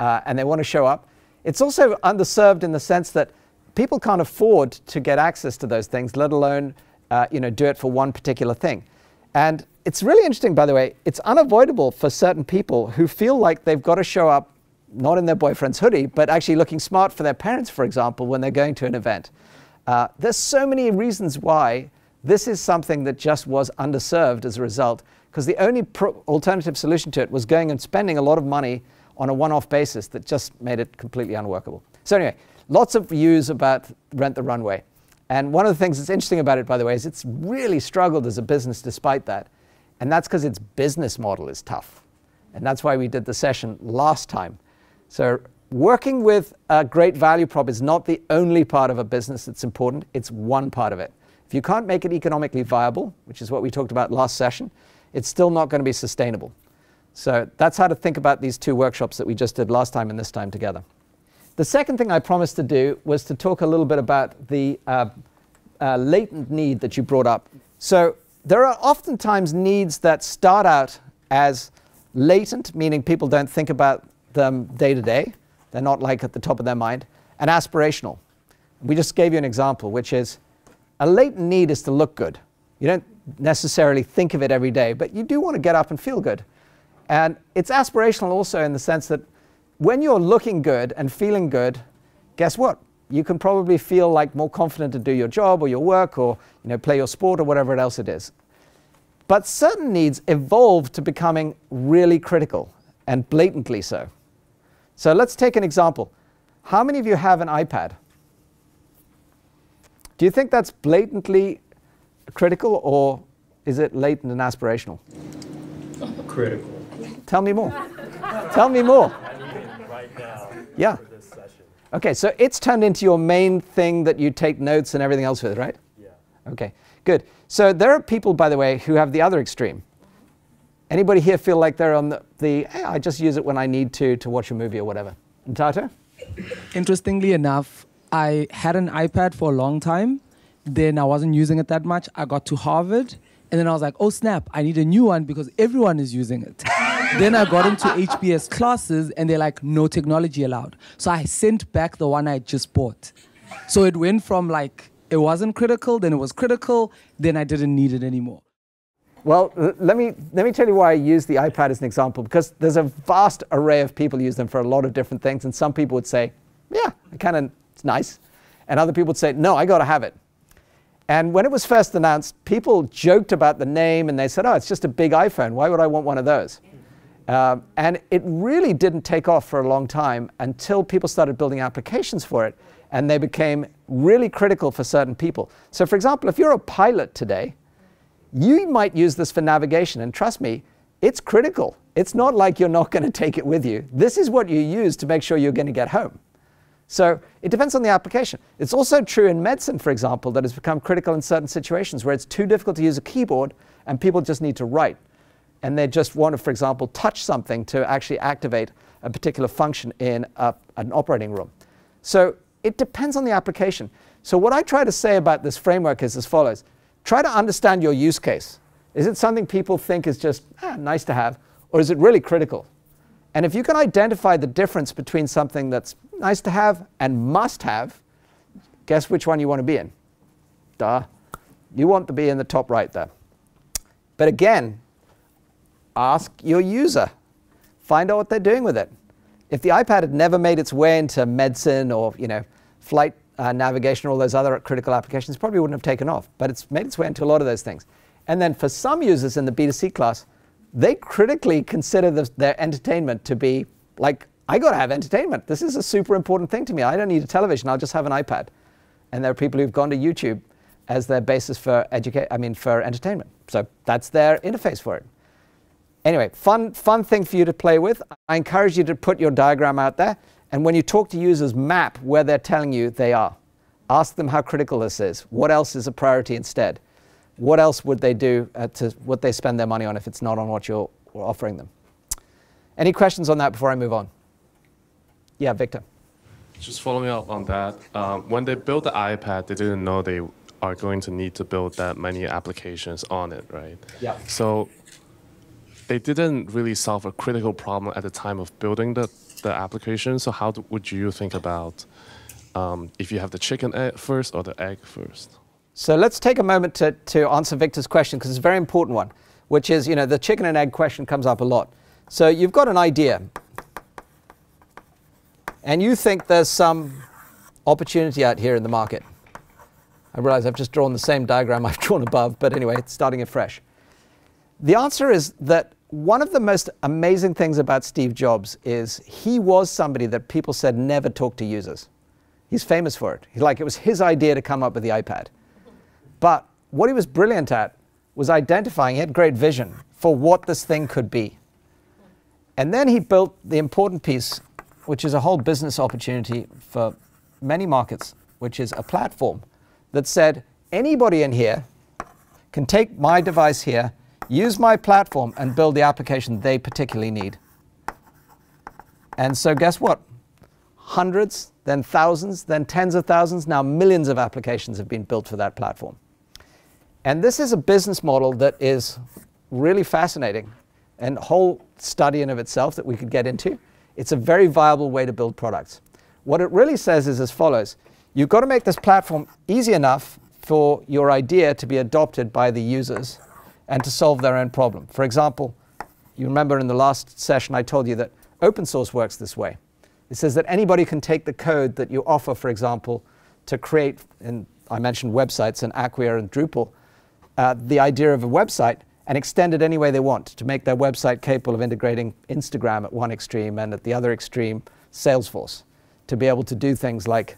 and they want to show up. It's also underserved in the sense that people can't afford to get access to those things, let alone do it for one particular thing. And it's really interesting, by the way, it's unavoidable for certain people who feel like they've got to show up not in their boyfriend's hoodie, but actually looking smart for their parents, for example, when they're going to an event. There's so many reasons why this is something that just was underserved as a result, because the only alternative solution to it was going and spending a lot of money on a one-off basis that just made it completely unworkable. So anyway, lots of views about Rent the Runway. And one of the things that's interesting about it, by the way, is it's really struggled as a business despite that. And that's because its business model is tough. And that's why we did the session last time. So working with a great value prop is not the only part of a business that's important. It's one part of it. If you can't make it economically viable, which is what we talked about last session, it's still not going to be sustainable. So that's how to think about these two workshops that we just did last time and this time together. The second thing I promised to do was to talk a little bit about the latent need that you brought up. So there are oftentimes needs that start out as latent, meaning people don't think about them day to day. They're not like at the top of their mind. And aspirational. We just gave you an example, which is a latent need is to look good. You don't necessarily think of it every day, but you do want to get up and feel good. And it's aspirational also in the sense that when you're looking good and feeling good, guess what? You can probably feel like more confident to do your job or your work or play your sport or whatever else it is. But certain needs evolve to becoming really critical and blatantly so. So let's take an example. How many of you have an iPad? Do you think that's blatantly critical, or is it latent and aspirational? Critical. Tell me more. Tell me more. I need it right now. Yeah. For this session. Okay, so it's turned into your main thing that you take notes and everything else with, right? Yeah. Okay, good. So there are people, by the way, who have the other extreme. Anybody here feel like they're on hey, I just use it when I need to watch a movie or whatever? And Tato? Interestingly enough, I had an iPad for a long time. Then I wasn't using it that much. I got to Harvard. And then I was like, oh, snap, I need a new one because everyone is using it. Then I got into HBS classes, and they're like, no technology allowed. So I sent back the one I just bought. So it went from like, it wasn't critical, then it was critical, then I didn't need it anymore. Well, let me tell you why I use the iPad as an example, because there's a vast array of people who use them for a lot of different things. And some people would say, yeah, it's nice. And other people would say, no, I got to have it. And when it was first announced, people joked about the name, and they said, oh, it's just a big iPhone. Why would I want one of those? And it really didn't take off for a long time until people started building applications for it, and they became really critical for certain people. So for example, if you're a pilot today, you might use this for navigation, and trust me, it's critical. It's not like you're not going to take it with you. This is what you use to make sure you're going to get home. So it depends on the application. It's also true in medicine, for example, that has become critical in certain situations where it's too difficult to use a keyboard and people just need to write. And they just want to, for example, touch something to actually activate a particular function in an operating room. So it depends on the application. So what I try to say about this framework is as follows. Try to understand your use case. Is it something people think is just nice to have, or is it really critical? And if you can identify the difference between something that's nice to have and must have, Guess which one you want to be in? Duh. You want to be in the top right there. But again, ask your user. Find out what they're doing with it. If the iPad had never made its way into medicine or flight navigation or all those other critical applications, it probably wouldn't have taken off. But it's made its way into a lot of those things. And then for some users in the B2C class, they critically consider their entertainment to be like, I got to have entertainment. This is a super important thing to me. I don't need a television. I'll just have an iPad. And there are people who've gone to YouTube as their basis for entertainment. So that's their interface for it. Anyway, fun thing for you to play with. I encourage you to put your diagram out there. And when you talk to users, map where they're telling you they are. Ask them how critical this is. What else is a priority instead? What else would they do would they spend their money on if it's not on what you're offering them? Any questions on that before I move on? Yeah, Victor. Just following up on that, when they built the iPad, they didn't know they are going to need to build that many applications on it, right? Yeah. So they didn't really solve a critical problem at the time of building the application. So how would you think about if you have the chicken first or the egg first? So let's take a moment to answer Victor's question, because it's a very important one, which is, the chicken and egg question comes up a lot. So you've got an idea, and you think there's some opportunity out here in the market. I realize I've just drawn the same diagram I've drawn above, but anyway, it's starting it fresh. The answer is that one of the most amazing things about Steve Jobs is he was somebody that people said never talked to users. He's famous for it. It was his idea to come up with the iPad. But what he was brilliant at was identifying, he had great vision for what this thing could be. And then he built the important piece, which is a whole business opportunity for many markets, which is a platform that said, anybody in here can take my device here, use my platform, and build the application they particularly need. And so guess what? Hundreds, then thousands, then tens of thousands, now millions of applications have been built for that platform. And this is a business model that is really fascinating and a whole study in of itself that we could get into. It's a very viable way to build products. What it really says is as follows. You've got to make this platform easy enough for your idea to be adopted by the users and to solve their own problem. For example, you remember in the last session I told you that open source works this way. It says that anybody can take the code that you offer, for example, to create, and I mentioned websites and Acquia and Drupal, the idea of a website and extend it any way they want to make their website capable of integrating Instagram at one extreme and at the other extreme, Salesforce, to be able to do things like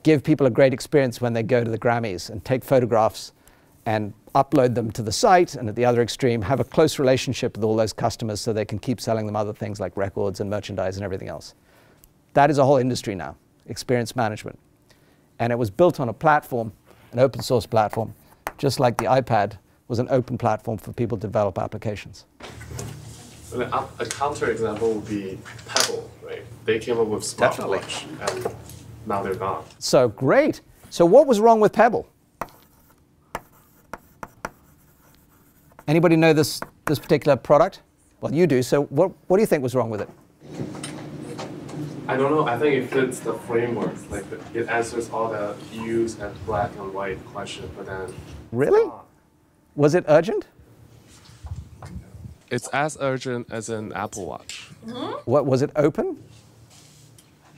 give people a great experience when they go to the Grammys and take photographs and upload them to the site, and at the other extreme, have a close relationship with all those customers so they can keep selling them other things like records and merchandise and everything else. That is a whole industry now, experience management. And it was built on a platform, an open source platform, just like the iPad was an open platform for people to develop applications. A counterexample would be Pebble, right? They came up with smartwatch, and now they're not. So great. So what was wrong with Pebble? Anybody know this particular product? Well, you do. So what do you think was wrong with it? I don't know. I think it fits the framework. Like it answers all the use and black and white question, but then. Really? Was it urgent? It's as urgent as an Apple Watch. What was it open?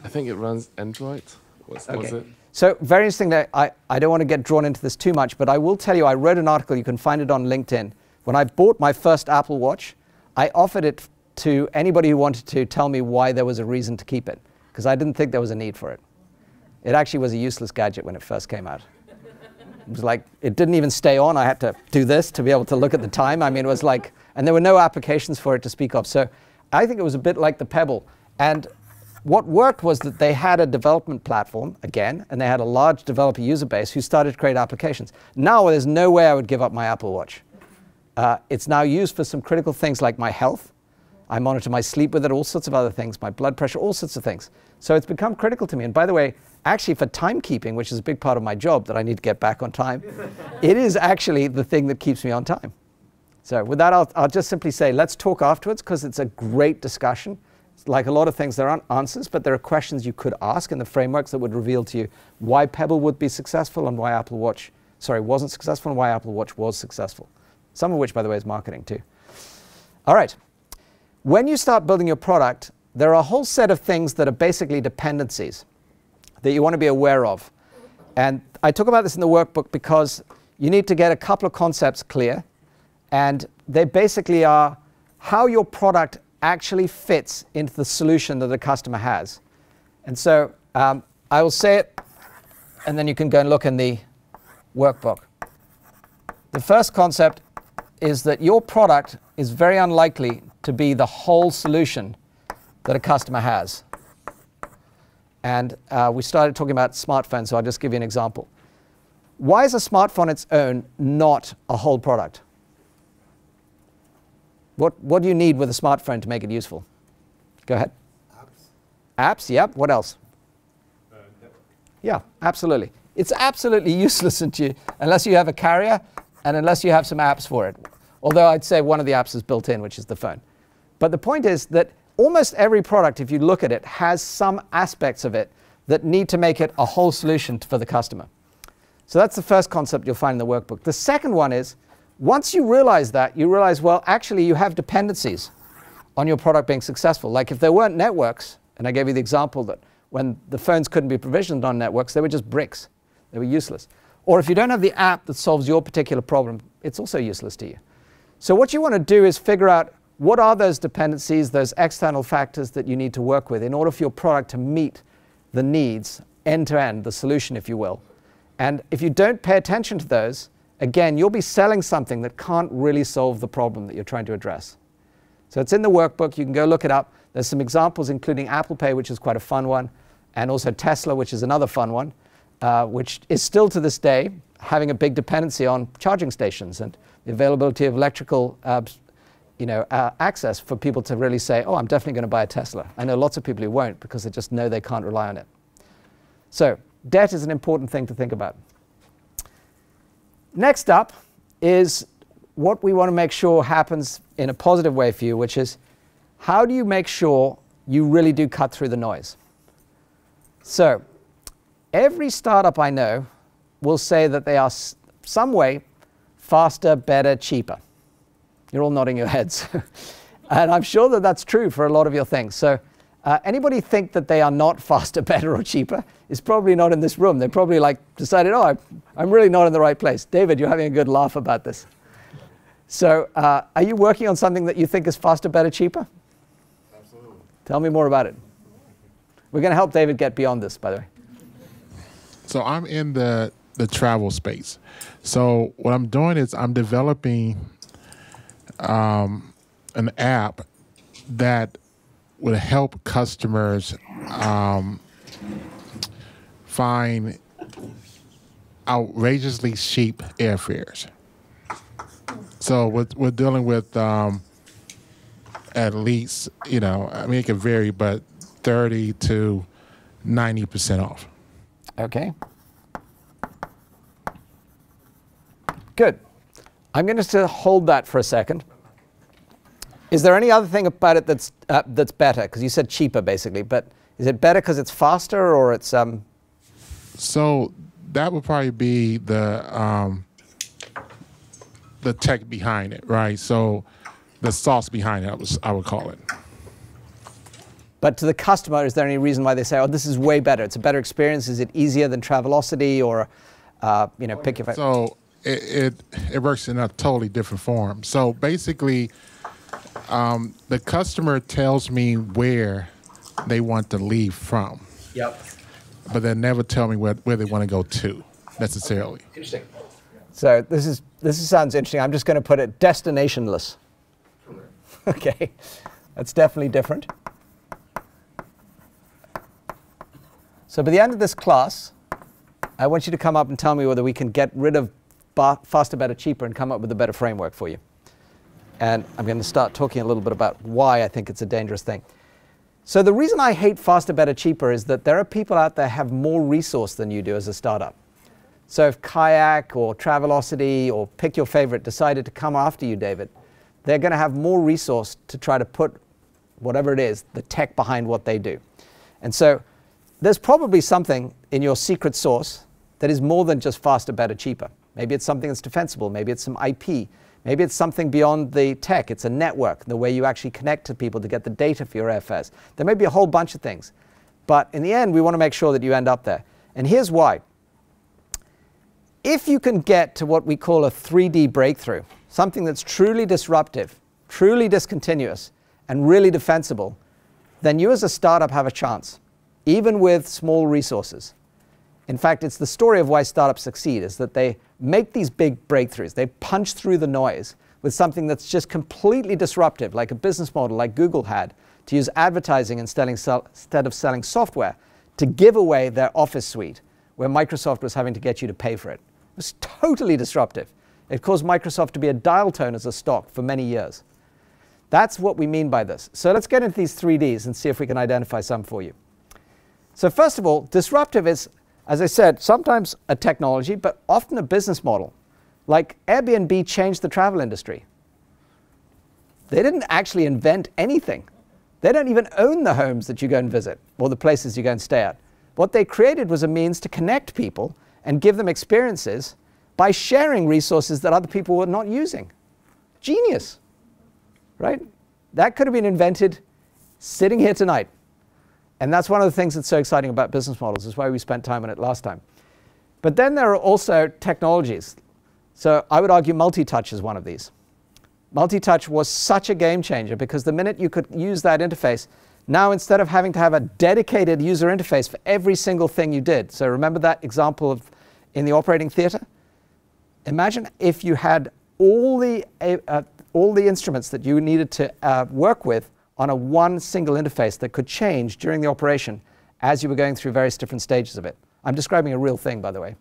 I think it runs Android. Was it? So very interesting that I don't want to get drawn into this too much, but I will tell you I wrote an article, you can find it on LinkedIn. When I bought my first Apple Watch, I offered it to anybody who wanted to tell me why there was a reason to keep it, because I didn't think there was a need for it. It actually was a useless gadget when it first came out. It was like, it didn't even stay on. I had to do this to be able to look at the time. I mean, it was like, and there were no applications for it to speak of. So I think it was a bit like the Pebble. And what worked was that they had a development platform, again, and they had a large developer user base who started to create applications. Now there's no way I would give up my Apple Watch. It's now used for some critical things like my health. I monitor my sleep with it, all sorts of other things, my blood pressure, all sorts of things. So it's become critical to me. And by the way, actually for timekeeping, which is a big part of my job that I need to get back on time, it is actually the thing that keeps me on time. So with that, I'll just simply say, let's talk afterwards, because it's a great discussion. Like a lot of things, there aren't answers, but there are questions you could ask in the frameworks that would reveal to you why Pebble would be successful and why Apple Watch, wasn't successful, and why Apple Watch was successful. Some of which, by the way, is marketing too. All right. When you start building your product, there are a whole set of things that are basically dependencies that you want to be aware of. And I talk about this in the workbook because you need to get a couple of concepts clear. And they basically are how your product actually fits into the solution that the customer has. And so I will say it, and then you can go and look in the workbook. The first concept is that your product is very unlikely to be the whole solution that a customer has. And we started talking about smartphones, so I'll just give you an example. Why is a smartphone its own not a whole product? What do you need with a smartphone to make it useful? Go ahead. Apps, yep. What else? Yeah, absolutely. It's absolutely useless unless you have a carrier and unless you have some apps for it. Although I'd say one of the apps is built in, which is the phone. But the point is that almost every product, if you look at it, has some aspects of it that need to make it a whole solution for the customer. So that's the first concept you'll find in the workbook. The second one is, once you realize that, you realize, well, actually you have dependencies on your product being successful. Like if there weren't networks, and I gave you the example that when the phones couldn't be provisioned on networks, they were just bricks. They were useless. Or if you don't have the app that solves your particular problem, it's also useless to you. So what you want to do is figure out what are those dependencies, those external factors that you need to work with in order for your product to meet the needs, end-to-end, the solution, if you will. And if you don't pay attention to those, again, you'll be selling something that can't really solve the problem that you're trying to address. So it's in the workbook. You can go look it up. There's some examples, including Apple Pay, which is quite a fun one, and also Tesla, which is another fun one, which is still to this day having a big dependency on charging stations and the availability of electrical access for people to really say, oh, I'm definitely going to buy a Tesla. I know lots of people who won't because they just know they can't rely on it. So debt is an important thing to think about. Next up is what we want to make sure happens in a positive way for you, which is how do you make sure you really do cut through the noise? So every startup I know will say that they are some way faster, better, cheaper. You're all nodding your heads. And I'm sure that that's true for a lot of your things. So anybody think that they are not faster, better, or cheaper is probably not in this room. They probably decided, oh, I'm really not in the right place. David, you're having a good laugh about this. So are you working on something that you think is faster, better, cheaper? Absolutely. Tell me more about it. We're going to help David get beyond this, by the way. So I'm in the travel space. So what I'm doing is I'm developing an app that would help customers find outrageously cheap airfares. So we're dealing with at least, I mean, it can vary, but 30 to 90% off. Okay. Good. I'm going to hold that for a second. Is there any other thing about it that's better? Because you said cheaper, basically. But is it better because it's faster, or it's So that would probably be the tech behind it, right? So the sauce behind it, I would call it. But to the customer, is there any reason why they say, oh, this is way better? It's a better experience. Is it easier than Travelocity or, pick your favorite? So it works in a totally different form. So basically, the customer tells me where they want to leave from. Yep. But they never tell me where they want to go to, necessarily. Interesting. So this sounds interesting. I'm just going to put it destinationless. Okay. That's definitely different. So by the end of this class, I want you to come up and tell me whether we can get rid of faster, better, cheaper and come up with a better framework for you. And I'm going to start talking a little bit about why I think it's a dangerous thing. So the reason I hate faster, better, cheaper is that there are people out there who have more resource than you do as a startup. So if Kayak or Travelocity or pick your favorite decided to come after you, David, they're going to have more resource to try to put whatever it is, the tech behind what they do. And so there's probably something in your secret sauce that is more than just faster, better, cheaper. Maybe it's something that's defensible. Maybe it's some IP. Maybe it's something beyond the tech. It's a network, the way you actually connect to people to get the data for your airfares. There may be a whole bunch of things. But in the end, we want to make sure that you end up there. And here's why. If you can get to what we call a 3D breakthrough, something that's truly disruptive, truly discontinuous, and really defensible, then you as a startup have a chance, even with small resources. In fact, it's the story of why startups succeed, is that they make these big breakthroughs. They punch through the noise with something that's just completely disruptive, like a business model like Google had, to use advertising instead of selling software to give away their Office suite, where Microsoft was having to get you to pay for it. It was totally disruptive. It caused Microsoft to be a dial tone as a stock for many years. That's what we mean by this. So let's get into these 3Ds and see if we can identify some for you. So first of all, disruptive is, as I said, sometimes a technology, but often a business model. Like Airbnb changed the travel industry. They didn't actually invent anything. They don't even own the homes that you go and visit or the places you go and stay at. What they created was a means to connect people and give them experiences by sharing resources that other people were not using. Genius, right? That could have been invented sitting here tonight. And that's one of the things that's so exciting about business models. That's why we spent time on it last time. But then there are also technologies. So I would argue multi-touch is one of these. Multi-touch was such a game changer because the minute you could use that interface, now instead of having to have a dedicated user interface for every single thing you did. So remember that example of in the operating theater? Imagine if you had all the instruments that you needed to work with on a one single interface that could change during the operation as you were going through various different stages of it. I'm describing a real thing, by the way.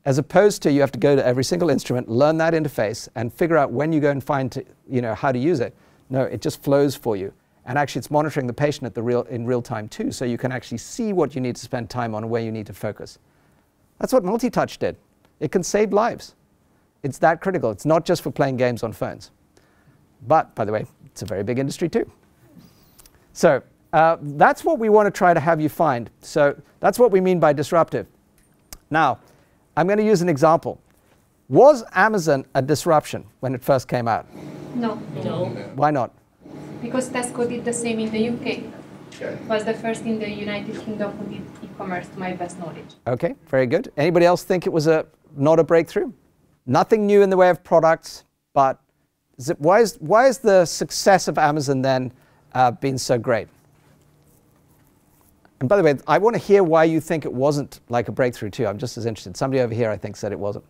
As opposed to you have to go to every single instrument, learn that interface, and figure out when you go and find how to use it. No, it just flows for you. And actually, it's monitoring the patient in real time, too, so you can actually see what you need to spend time on and where you need to focus. That's what multi-touch did. It can save lives. It's that critical. It's not just for playing games on phones. But, by the way, it's a very big industry, too. So that's what we want to try to have you find. So that's what we mean by disruptive. Now, I'm going to use an example. Was Amazon a disruption when it first came out? No. No. Why not? Because Tesco did the same in the UK. Was the first in the United Kingdom who did e-commerce, to my best knowledge. Okay, very good. Anybody else think it was not a breakthrough? Nothing new in the way of products, but why is the success of Amazon then been so great? And by the way, I want to hear why you think it wasn't like a breakthrough too. I'm just as interested. Somebody over here, I think, said it wasn't.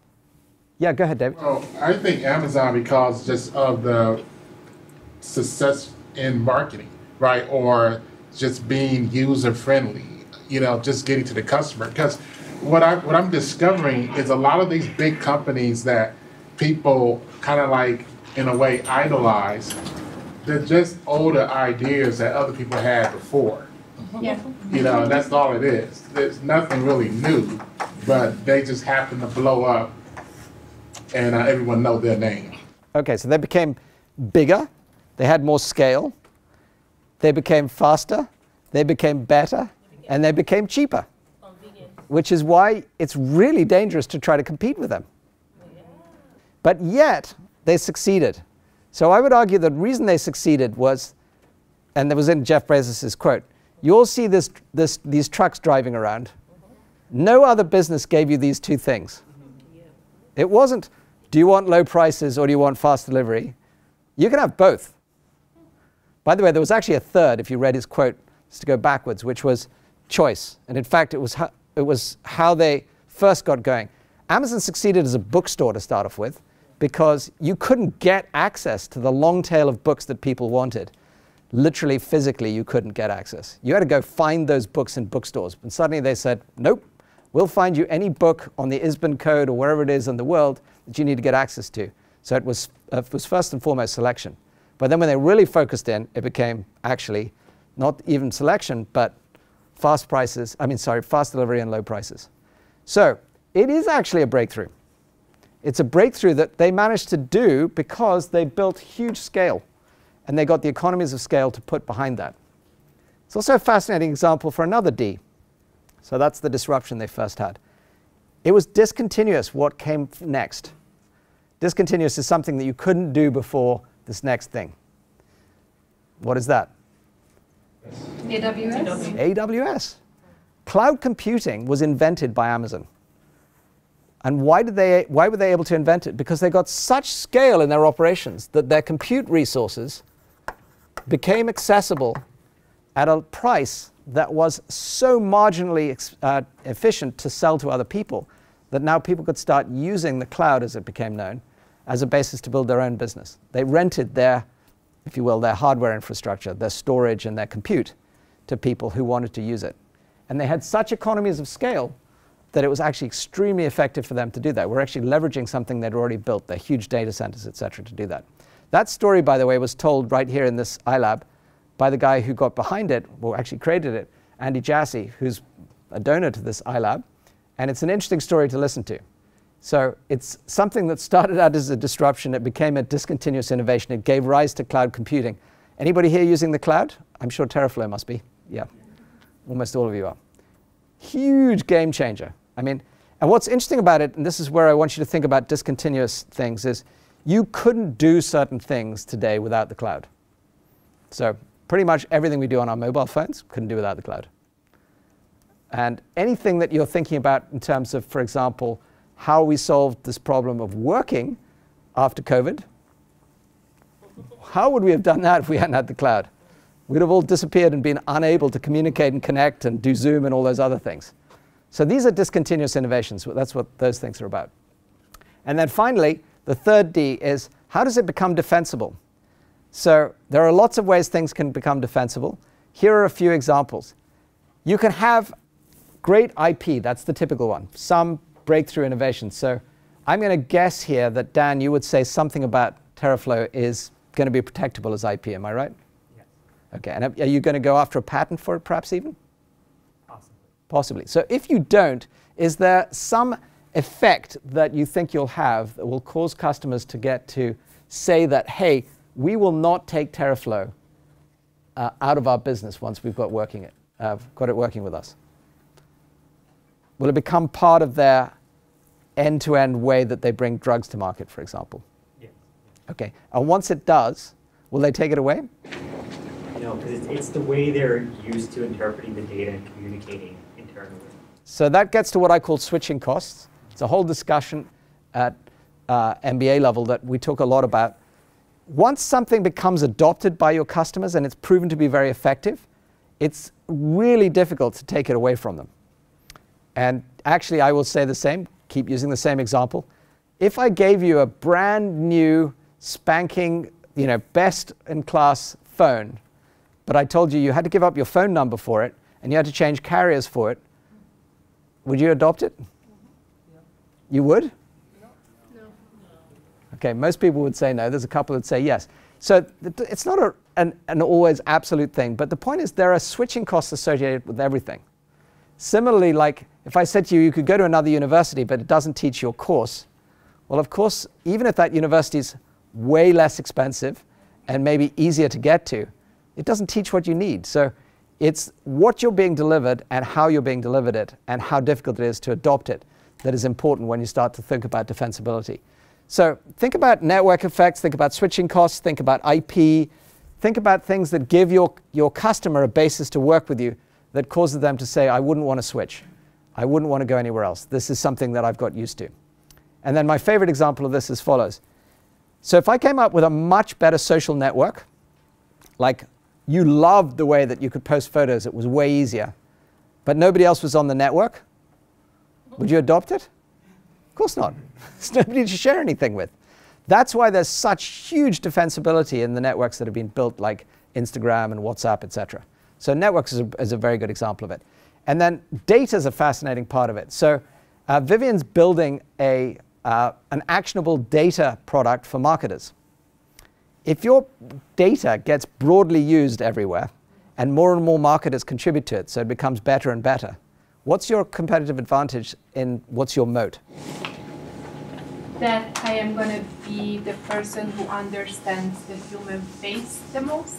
Yeah, go ahead, David. Well, I think Amazon, because just of the success in marketing, right? Or just being user-friendly, just getting to the customer. Because what I'm discovering is a lot of these big companies that people kind of like, in a way, idolize, they're just older ideas that other people had before. Yeah. That's all it is. There's nothing really new, but they just happen to blow up and everyone know their name. Okay, so they became bigger, they had more scale, they became faster, they became better, and they became cheaper, which is why it's really dangerous to try to compete with them. But yet, they succeeded. So I would argue the reason they succeeded was, and that was in Jeff Bezos' quote, you'll see these trucks driving around. No other business gave you these two things. It wasn't, do you want low prices or do you want fast delivery? You can have both. By the way, there was actually a third, if you read his quote, just to go backwards, which was choice. And in fact, it was how they first got going. Amazon succeeded as a bookstore to start off with because you couldn't get access to the long tail of books that people wanted. Literally, physically, you couldn't get access. You had to go find those books in bookstores. And suddenly they said, nope, we'll find you any book on the ISBN code or wherever it is in the world that you need to get access to. So it was first and foremost selection. But then when they really focused in, it became actually not even selection, but fast delivery and low prices. So it is actually a breakthrough. It's a breakthrough that they managed to do because they built huge scale. and they got the economies of scale to put behind that. It's also a fascinating example for another D. So that's the disruption they first had. It was discontinuous what came next. Discontinuous is something that you couldn't do before this next thing. What is that? AWS. AWS. Cloud computing was invented by Amazon. And why were they able to invent it? Because they got such scale in their operations that their compute resources became accessible at a price that was so marginally efficient to sell to other people that now people could start using the cloud, as it became known, as a basis to build their own business. They rented their, if you will, their hardware infrastructure, their storage and their compute to people who wanted to use it. And they had such economies of scale that it was actually extremely effective for them to do that. We're actually leveraging something they'd already built, their huge data centers, et cetera, to do that. That story, by the way, was told right here in this iLab by the guy who got behind it, or actually created it, Andy Jassy, who's a donor to this iLab. And it's an interesting story to listen to. So it's something that started out as a disruption. It became a discontinuous innovation. It gave rise to cloud computing. Anybody here using the cloud? I'm sure Teraflow must be. Yeah, almost all of you are. Huge game changer. I mean, and what's interesting about it, and this is where I want you to think about discontinuous things, is you couldn't do certain things today without the cloud. So pretty much everything we do on our mobile phones couldn't do without the cloud. And anything that you're thinking about in terms of, for example, how we solved this problem of working after COVID, how would we have done that if we hadn't had the cloud? We'd have all disappeared and been unable to communicate and connect and do Zoom and all those other things. So these are discontinuous innovations. That's what those things are about. And then finally, the third D is, how does it become defensible? So there are lots of ways things can become defensible. Here are a few examples. You can have great IP. That's the typical one. Some breakthrough innovation. So I'm going to guess here that, Dan, you would say something about Teraflow is going to be protectable as IP. Am I right? Yes. OK. And are you going to go after a patent for it, perhaps even? Possibly. So if you don't, is there some effect that you think you'll have that will cause customers to get to say that, hey, we will not take Teraflow out of our business once we've got it working with us? Will it become part of their end-to-end way that they bring drugs to market, for example? Yes. OK. And once it does, will they take it away? No, because it's the way they're used to interpreting the data and communicating internally. So that gets to what I call switching costs. It's a whole discussion at MBA level that we talk a lot about. Once something becomes adopted by your customers and it's proven to be very effective, it's really difficult to take it away from them. And actually, I will say the same, keep using the same example. If I gave you a brand new, spanking, best-in-class phone, but I told you you had to give up your phone number for it, and you had to change carriers for it, would you adopt it? You would? No. OK, most people would say no. There's a couple that would say yes. So it's not an always absolute thing. But the point is there are switching costs associated with everything. Similarly, like if I said to you, you could go to another university, but it doesn't teach your course. Well, of course, even if that university is way less expensive and maybe easier to get to, it doesn't teach what you need. So it's what you're being delivered and how you're being delivered it and how difficult it is to adopt it that is important when you start to think about defensibility. So think about network effects, think about switching costs, think about IP, think about things that give your customer a basis to work with you that causes them to say, I wouldn't want to switch. I wouldn't want to go anywhere else. This is something that I've got used to. And then my favorite example of this is as follows. So if I came up with a much better social network, like you loved the way that you could post photos, it was way easier, but nobody else was on the network, would you adopt it? Of course not. There's nobody to share anything with. That's why there's such huge defensibility in the networks that have been built like Instagram and WhatsApp, etc. So networks is a very good example of it. And then data is a fascinating part of it. So Vivian's building an actionable data product for marketers. If your data gets broadly used everywhere and more marketers contribute to it, so it becomes better and better, what's your competitive advantage in what's your moat? that I am going to be the person who understands the human face the most?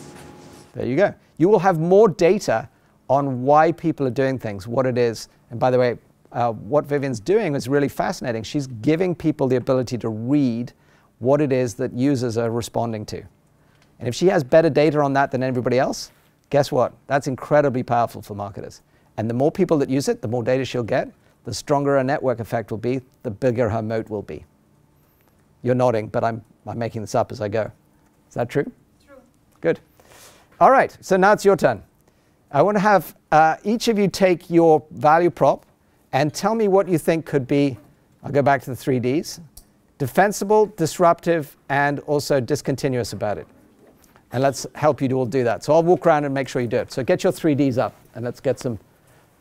There you go. You will have more data on why people are doing things, what it is. And by the way, what Vivian's doing is really fascinating. She's giving people the ability to read what it is that users are responding to. And if she has better data on that than everybody else, guess what? That's incredibly powerful for marketers. And the more people that use it, the more data she'll get, the stronger her network effect will be, the bigger her moat will be. You're nodding, but I'm making this up as I go. Is that true? True. Good. All right, so now it's your turn. I want to have each of you take your value prop and tell me what you think could be, I'll go back to the 3 Ds, defensible, disruptive, and also discontinuous about it. And let's help you all do that. So I'll walk around and make sure you do it. So get your 3 Ds up, and let's get some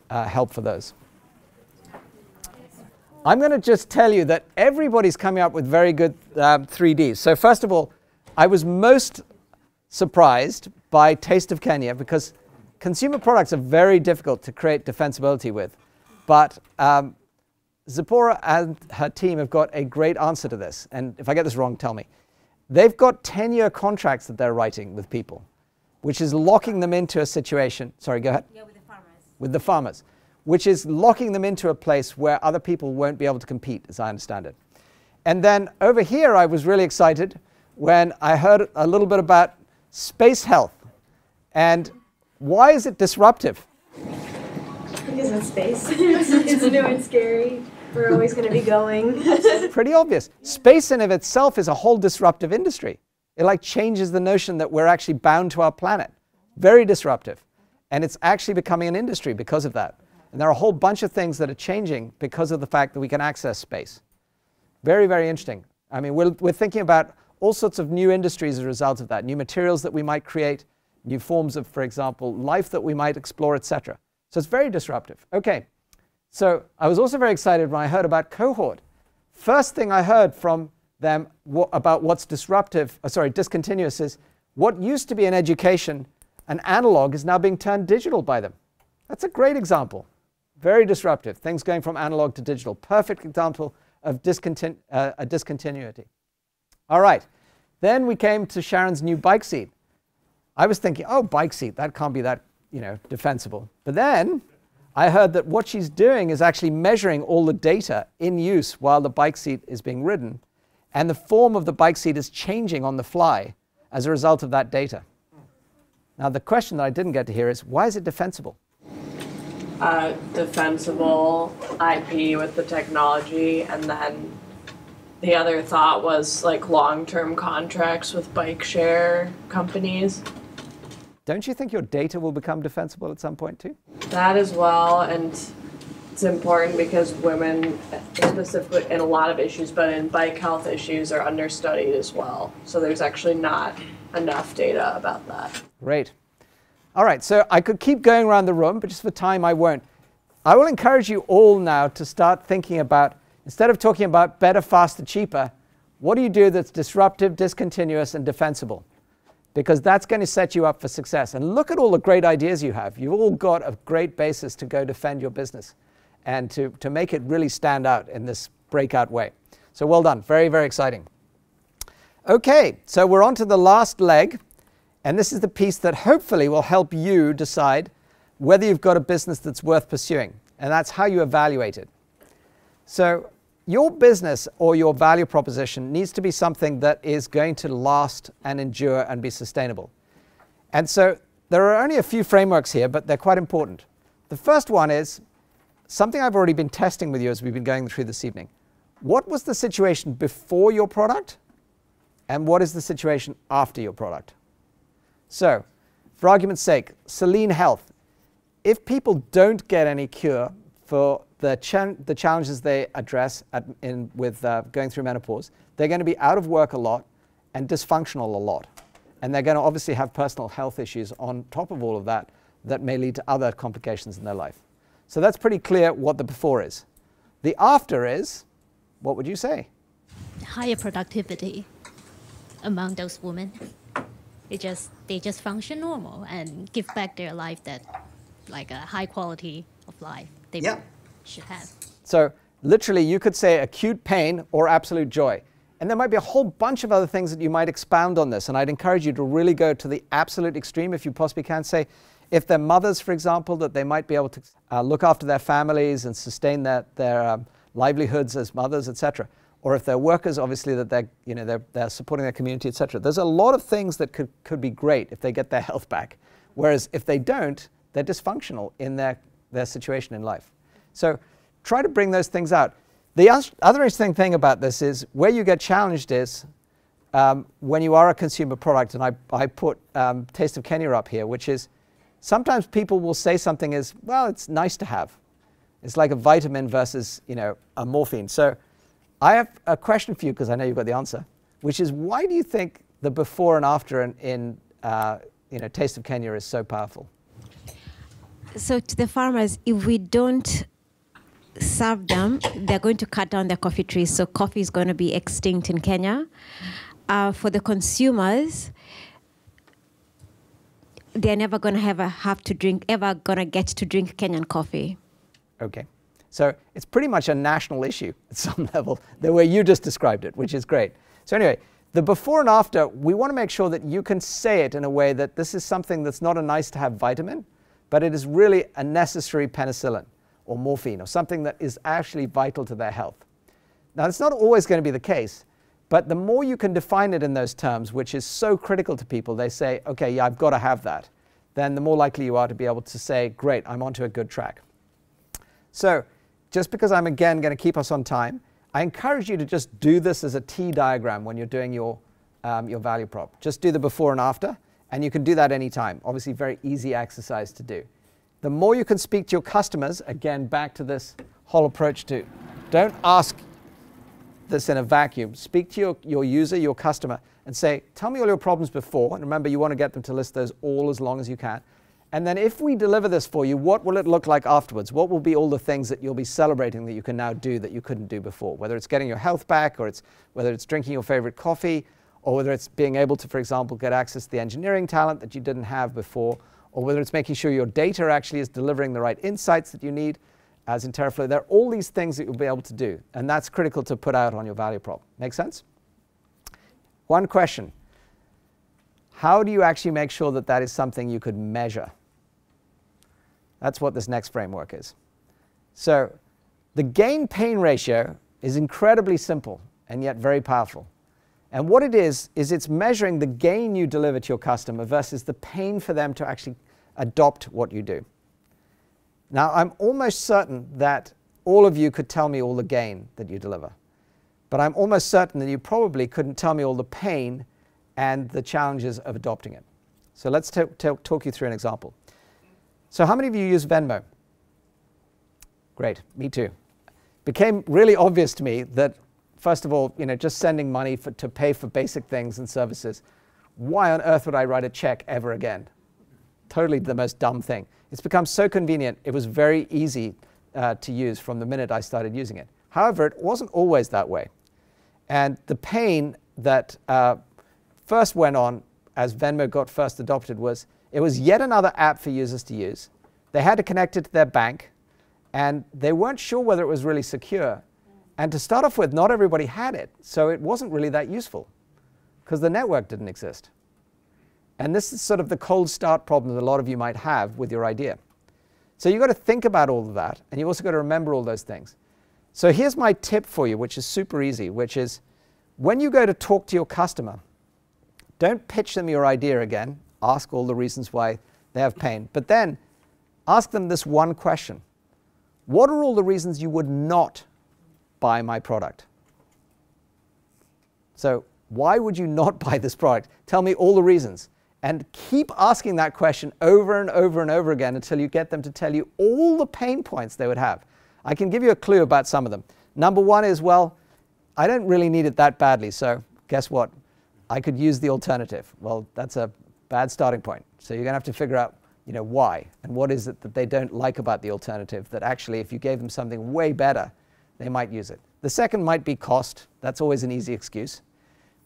help for those. I'm going to just tell you that everybody's coming up with very good 3 Ds. So first of all, I was most surprised by Taste of Kenya because consumer products are very difficult to create defensibility with. But Zipporah and her team have got a great answer to this. And if I get this wrong, tell me. They've got 10-year contracts that they're writing with people, which is locking them into a situation. Sorry, go ahead. Yeah, with the farmers. With the farmers, which is locking them into a place where other people won't be able to compete, as I understand it. And then over here, I was really excited when I heard a little bit about space health. And why is it disruptive? Because it's space. It's new and scary. We're always going to be going. Pretty obvious. Space in of itself is a whole disruptive industry. It like changes the notion that we're actually bound to our planet. Very disruptive. And it's actually becoming an industry because of that. And there are a whole bunch of things that are changing because of the fact that we can access space. Very, very interesting. I mean, we're thinking about all sorts of new industries as a result of that. New materials that we might create, new forms of, for example, life that we might explore, etc. So it's very disruptive. Okay. So I was also very excited when I heard about cohort. First thing I heard from them about what's discontinuous is what used to be an education, an analog, is now being turned digital by them. That's a great example. Very disruptive. Things going from analog to digital. Perfect example of a discontinuity. All right. Then we came to Sharon's new bike seat. I was thinking, oh, bike seat, that can't be that, defensible. But then I heard that what she's doing is actually measuring all the data in use while the bike seat is being ridden. And the form of the bike seat is changing on the fly as a result of that data. Now, the question that I didn't get to hear is, why is it defensible? Defensible IP with the technology, and then the other thought was like long-term contracts with bike share companies. Don't you think your data will become defensible at some point too? That as well, and it's important because women, specifically in a lot of issues, but in bike health issues, are understudied as well. So there's actually not enough data about that. Great. All right, so I could keep going around the room, but just for time I won't. I will encourage you all now to start thinking about, instead of talking about better, faster, cheaper, what do you do that's disruptive, discontinuous, and defensible? Because that's going to set you up for success. And look at all the great ideas you have. You've all got a great basis to go defend your business and to make it really stand out in this breakout way. So well done. Very, very exciting. OK, so we're on to the last leg. And this is the piece that hopefully will help you decide whether you've got a business that's worth pursuing. And that's how you evaluate it. So your business or your value proposition needs to be something that is going to last and endure and be sustainable. And so there are only a few frameworks here, but they're quite important. The first one is something I've already been testing with you as we've been going through this evening. What was the situation before your product? And what is the situation after your product? So, for argument's sake, Celine Health. If people don't get any cure for the challenges they address with going through menopause, they're going to be out of work a lot and dysfunctional a lot. And they're going to obviously have personal health issues on top of all of that that may lead to other complications in their life. So that's pretty clear what the before is. The after is, what would you say? Higher productivity among those women. They just function normal and give back their life that, like a high quality of life they should have. So Literally, you could say acute pain or absolute joy. And there might be a whole bunch of other things that you might expound on this. And I'd encourage you to really go to the absolute extreme if you possibly can. Say, if they're mothers, for example, that they might be able to look after their families and sustain their livelihoods as mothers, etc. Or if they're workers, obviously that they're supporting their community, etc. There's a lot of things that could be great if they get their health back. Whereas if they don't, they're dysfunctional in their situation in life. So try to bring those things out. The other interesting thing about this is where you get challenged is when you are a consumer product, and I put Taste of Kenya up here, which is sometimes people will say something is, well, it's nice to have. It's like a vitamin versus, a morphine. So I have a question for you, because I know you've got the answer, which is why do you think the before and after in Taste of Kenya is so powerful? So to the farmers, if we don't serve them, they're going to cut down their coffee trees. So coffee is going to be extinct in Kenya. For the consumers, they're never going to ever going to get to drink Kenyan coffee. Okay. So it's pretty much a national issue at some level, the way you just described it, which is great. So anyway, the before and after, we want to make sure that you can say it in a way that this is something that's not a nice-to-have vitamin, but it is really a necessary penicillin or morphine or something that is actually vital to their health. Now, it's not always going to be the case, but the more you can define it in those terms, which is so critical to people, they say, okay, yeah, I've got to have that, then the more likely you are to be able to say, great, I'm onto a good track. So just because I'm, again, going to keep us on time, I encourage you to just do this as a T diagram when you're doing your value prop. Just do the before and after, and you can do that anytime. Obviously, very easy exercise to do. The more you can speak to your customers, again, back to this whole approach to don't ask this in a vacuum. Speak to your user, your customer, and say, tell me all your problems before. And remember, you want to get them to list those all as long as you can. And then if we deliver this for you, what will it look like afterwards? What will be all the things that you'll be celebrating that you can now do that you couldn't do before? Whether it's getting your health back, or whether it's drinking your favorite coffee, or whether it's being able to, for example, get access to the engineering talent that you didn't have before, or whether it's making sure your data actually is delivering the right insights that you need, as in TerraFlow. There are all these things that you'll be able to do, and that's critical to put out on your value prop. Make sense? One question. How do you actually make sure that that is something you could measure? That's what this next framework is. So the gain-pain ratio is incredibly simple and yet very powerful. And what it is it's measuring the gain you deliver to your customer versus the pain for them to actually adopt what you do. Now, I'm almost certain that all of you could tell me all the gain that you deliver. But I'm almost certain that you probably couldn't tell me all the pain and the challenges of adopting it. So let's talk you through an example. So how many of you use Venmo? Great, me too. Became really obvious to me that, first of all, just sending money to pay for basic things and services, why on earth would I write a check ever again? Totally the most dumb thing. It's become so convenient, it was very easy to use from the minute I started using it. However, it wasn't always that way. And the pain that first went on as Venmo got first adopted was it was yet another app for users to use. They had to connect it to their bank, and they weren't sure whether it was really secure. And to start off with, not everybody had it, so it wasn't really that useful because the network didn't exist. And this is sort of the cold start problem that a lot of you might have with your idea. So you've got to think about all of that, and you've also got to remember all those things. So here's my tip for you, which is super easy, which is when you go to talk to your customer, don't pitch them your idea again. Ask all the reasons why they have pain. But then ask them this one question. What are all the reasons you would not buy my product? So why would you not buy this product? Tell me all the reasons. And keep asking that question over and over and over again until you get them to tell you all the pain points they would have. I can give you a clue about some of them. Number one is, well, I don't really need it that badly, so guess what? I could use the alternative. Well, that's a bad starting point. So you're going to have to figure out why, and what is it that they don't like about the alternative that actually, if you gave them something way better, they might use it. The second might be cost. That's always an easy excuse.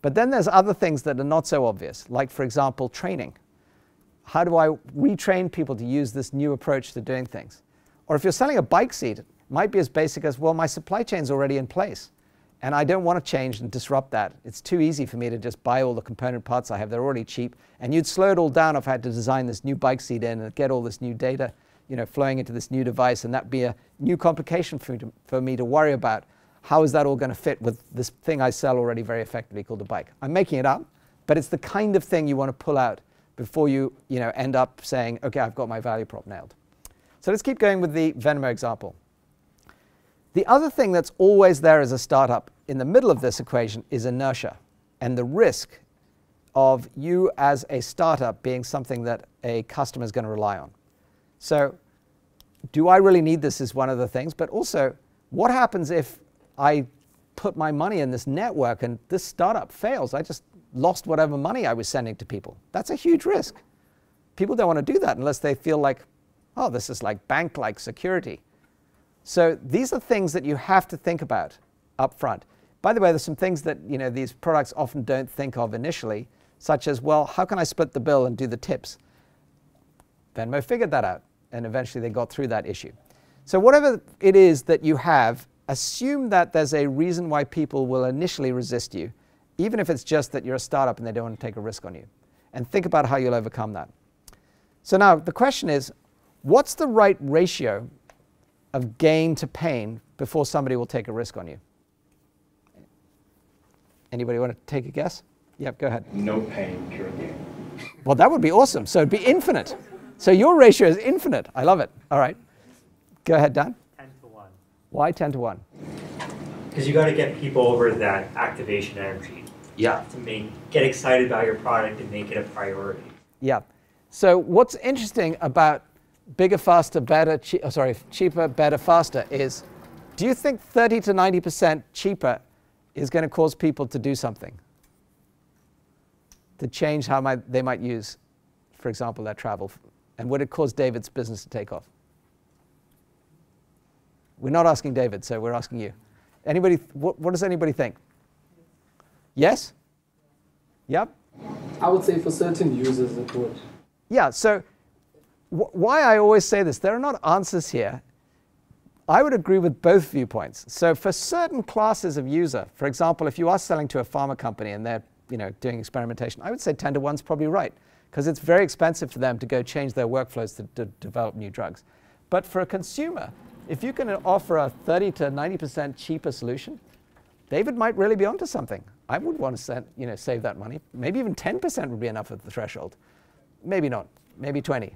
But then there's other things that are not so obvious, like, for example, training. How do I retrain people to use this new approach to doing things? Or if you're selling a bike seat, might be as basic as, well, my supply chain's already in place, and I don't want to change and disrupt that. It's too easy for me to just buy all the component parts I have. They're already cheap. And you'd slow it all down if I had to design this new bike seat in and get all this new data, flowing into this new device, and that'd be a new complication for me to worry about. How is that all going to fit with this thing I sell already very effectively called a bike? I'm making it up, but it's the kind of thing you want to pull out before you, end up saying, okay, I've got my value prop nailed. So let's keep going with the Venmo example. The other thing that's always there as a startup in the middle of this equation is inertia and the risk of you as a startup being something that a customer is going to rely on. So do I really need this is one of the things, but also what happens if I put my money in this network and this startup fails? I just lost whatever money I was sending to people. That's a huge risk. People don't want to do that unless they feel like, oh, this is like bank-like security. So these are things that you have to think about up front. By the way, there's some things that these products often don't think of initially, such as, well, how can I split the bill and do the tips? Venmo figured that out, and eventually they got through that issue. So whatever it is that you have, assume that there's a reason why people will initially resist you, even if it's just that you're a startup and they don't want to take a risk on you. And think about how you'll overcome that. So now the question is, what's the right ratio of gain to pain before somebody will take a risk on you? Anybody want to take a guess? Yep, go ahead. No pain, pure gain. Well, that would be awesome. So it'd be infinite. So your ratio is infinite. I love it. All right. Go ahead, Dan. 10 to 1. Why 10 to 1? Because you got to get people over that activation energy. Yeah. To get excited about your product and make it a priority. Yeah. So what's interesting about bigger, faster, better, cheaper, better, faster is, do you think 30 to 90% cheaper is going to cause people to do something? To change how they might use, for example, their travel? And would it cause David's business to take off? We're not asking David, so we're asking you. Anybody? What does anybody think? Yes? Yep? I would say for certain users it would. Yeah, so why I always say this, there are not answers here. I would agree with both viewpoints. So for certain classes of user, for example, if you are selling to a pharma company and they're doing experimentation, I would say 10 to 1 is probably right, because it's very expensive for them to go change their workflows to develop new drugs. But for a consumer, if you can offer a 30 to 90% cheaper solution, David might really be onto something. I would want to save that money. Maybe even 10% would be enough at the threshold. Maybe not. Maybe 20.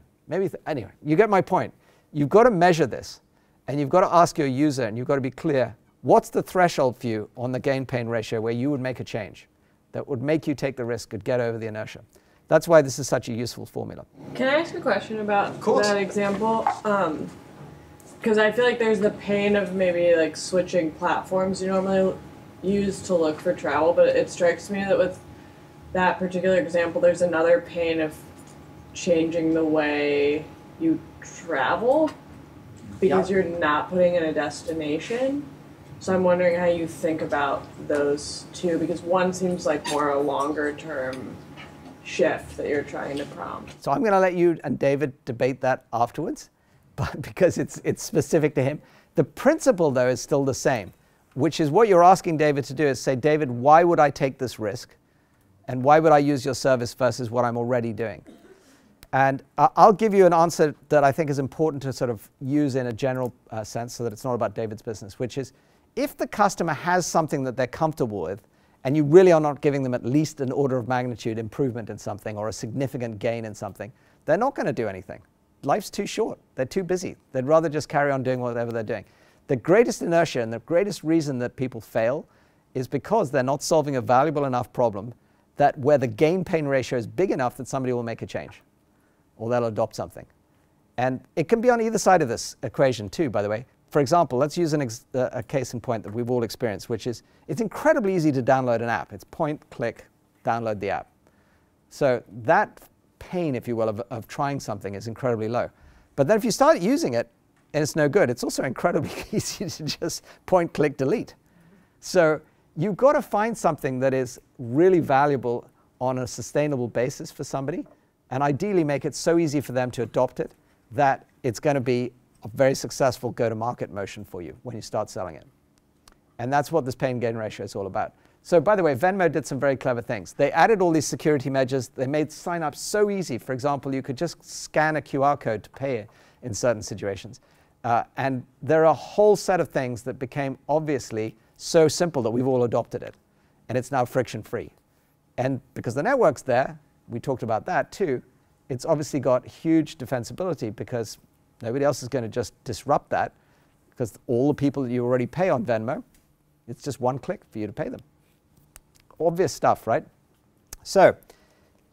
Anyway, you get my point. You've got to measure this, and you've got to ask your user, and you've got to be clear, what's the threshold for you on the gain-pain ratio where you would make a change that would make you take the risk and get over the inertia? That's why this is such a useful formula. Can I ask a question about that example? Because I feel like there's the pain of maybe like switching platforms you normally use to look for travel, but it strikes me that with that particular example, there's another pain of changing the way you travel because you're not putting in a destination. So I'm wondering how you think about those two, because one seems like more a longer term shift that you're trying to prompt. So I'm going to let you and David debate that afterwards, but because it's specific to him. The principle, though, is still the same, which is what you're asking David to do is say, David, why would I take this risk? And why would I use your service versus what I'm already doing? And I'll give you an answer that I think is important to sort of use in a general sense so that it's not about David's business, which is if the customer has something that they're comfortable with and you really are not giving them at least an order of magnitude improvement in something or a significant gain in something, they're not going to do anything. Life's too short. They're too busy. They'd rather just carry on doing whatever they're doing. The greatest inertia and the greatest reason that people fail is because they're not solving a valuable enough problem that where the gain-pain ratio is big enough that somebody will make a change or they'll adopt something. And it can be on either side of this equation too, by the way. For example, let's use a case in point that we've all experienced, which is it's incredibly easy to download an app. It's point, click, download the app. So that pain, if you will, of trying something is incredibly low. But then if you start using it and it's no good, it's also incredibly easy to just point, click, delete. So you've got to find something that is really valuable on a sustainable basis for somebody, and ideally make it so easy for them to adopt it that it's going to be a very successful go-to-market motion for you when you start selling it. And that's what this pain-gain ratio is all about. So by the way, Venmo did some very clever things. They added all these security measures. They made sign-up so easy. For example, you could just scan a QR code to pay in certain situations. And there are a whole set of things that became obviously so simple that we've all adopted it. And it's now friction-free. And because the network's there, we talked about that too, it's obviously got huge defensibility because nobody else is going to just disrupt that, because all the people that you already pay on Venmo, it's just one click for you to pay them. Obvious stuff, right? So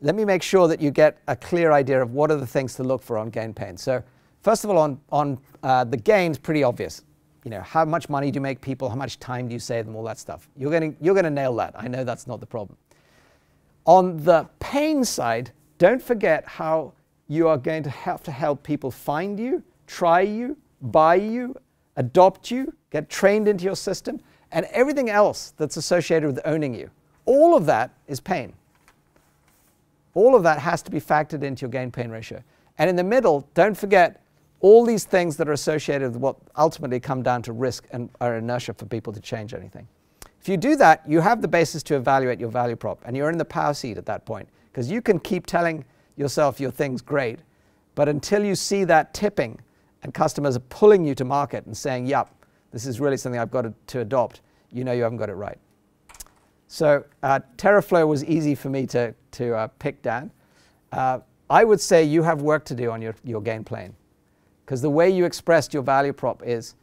let me make sure that you get a clear idea of what are the things to look for on gain pain. So first of all, on the gains, pretty obvious. You know, how much money do you make people? How much time do you save them? All that stuff. You're going to nail that. I know that's not the problem. On the pain side, don't forget how you are going to have to help people find you, try you, buy you, adopt you, get trained into your system, and everything else that's associated with owning you. All of that is pain. All of that has to be factored into your gain-pain ratio. And in the middle, don't forget all these things that are associated with what ultimately come down to risk and are inertia for people to change anything. If you do that, you have the basis to evaluate your value prop, and you're in the power seat at that point, because you can keep telling yourself your thing's great, but until you see that tipping and customers are pulling you to market and saying, yep, this is really something I've got to adopt, you know you haven't got it right. So TerraFlow was easy for me to pick down. I would say you have work to do on your game plan, because the way you expressed your value prop is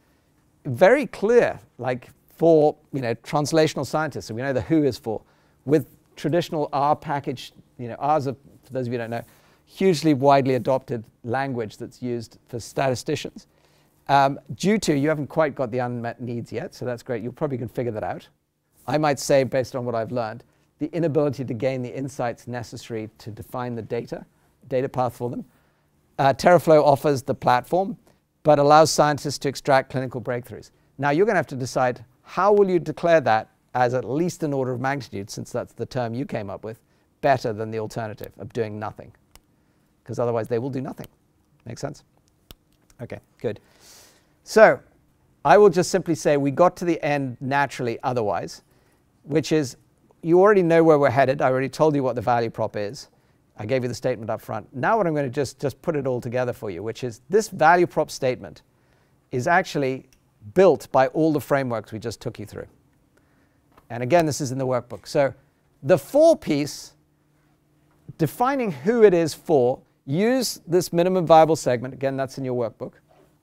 very clear, like for translational scientists, so we know the who is for, with traditional R package, R's are, for those of you who don't know, hugely widely adopted language that's used for statisticians. Due to, you haven't quite got the unmet needs yet, so that's great. You probably can figure that out. I might say, based on what I've learned, the inability to gain the insights necessary to define the data path for them. TerraFlow offers the platform, but allows scientists to extract clinical breakthroughs. Now you're going to have to decide how will you declare that as at least an order of magnitude, since that's the term you came up with, better than the alternative of doing nothing. Because otherwise they will do nothing. Make sense? Okay, good. So I will just simply say we got to the end naturally otherwise, which is you already know where we're headed. I already told you what the value prop is. I gave you the statement up front. Now what I'm going to just put it all together for you, which is this value prop statement is actually built by all the frameworks we just took you through. And again, this is in the workbook. So the for piece, defining who it is for, use this minimum viable segment. Again, that's in your workbook.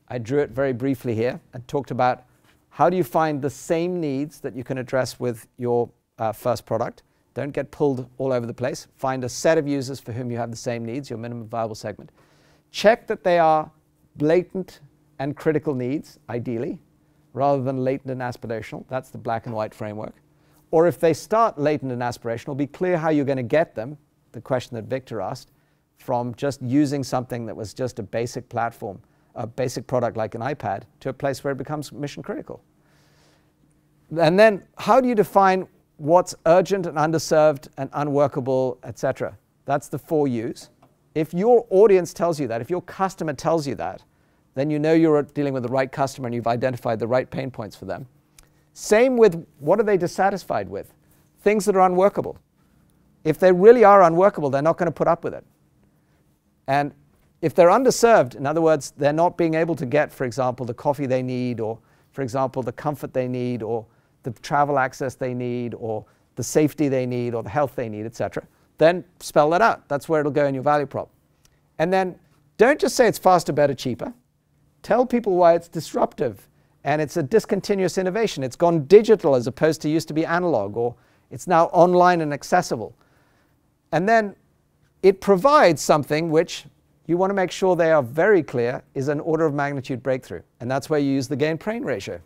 I drew it very briefly here and talked about how do you find the same needs that you can address with your first product. Don't get pulled all over the place. Find a set of users for whom you have the same needs, your minimum viable segment. Check that they are blatant and critical needs, ideally, rather than latent and aspirational. That's the black and white framework. Or if they start latent and aspirational, be clear how you're going to get them, the question that Victor asked, from just using something that was just a basic platform, a basic product like an iPad, to a place where it becomes mission critical. And then how do you define what's urgent and underserved and unworkable, etc.? That's the 4 U's. If your audience tells you that, if your customer tells you that, then you know you're dealing with the right customer and you've identified the right pain points for them. Same with what are they dissatisfied with? Things that are unworkable. If they really are unworkable, they're not going to put up with it. And if they're underserved, in other words, they're not being able to get, for example, the coffee they need, or, for example, the comfort they need, or the travel access they need, or the safety they need, or the health they need, etc., then spell that out. That's where it'll go in your value prop. And then don't just say it's faster, better, cheaper. Tell people why it's disruptive and it's a discontinuous innovation. It's gone digital as opposed to used to be analog, or it's now online and accessible. And then it provides something which you want to make sure they are very clear is an order of magnitude breakthrough. And that's where you use the gain-pain ratio.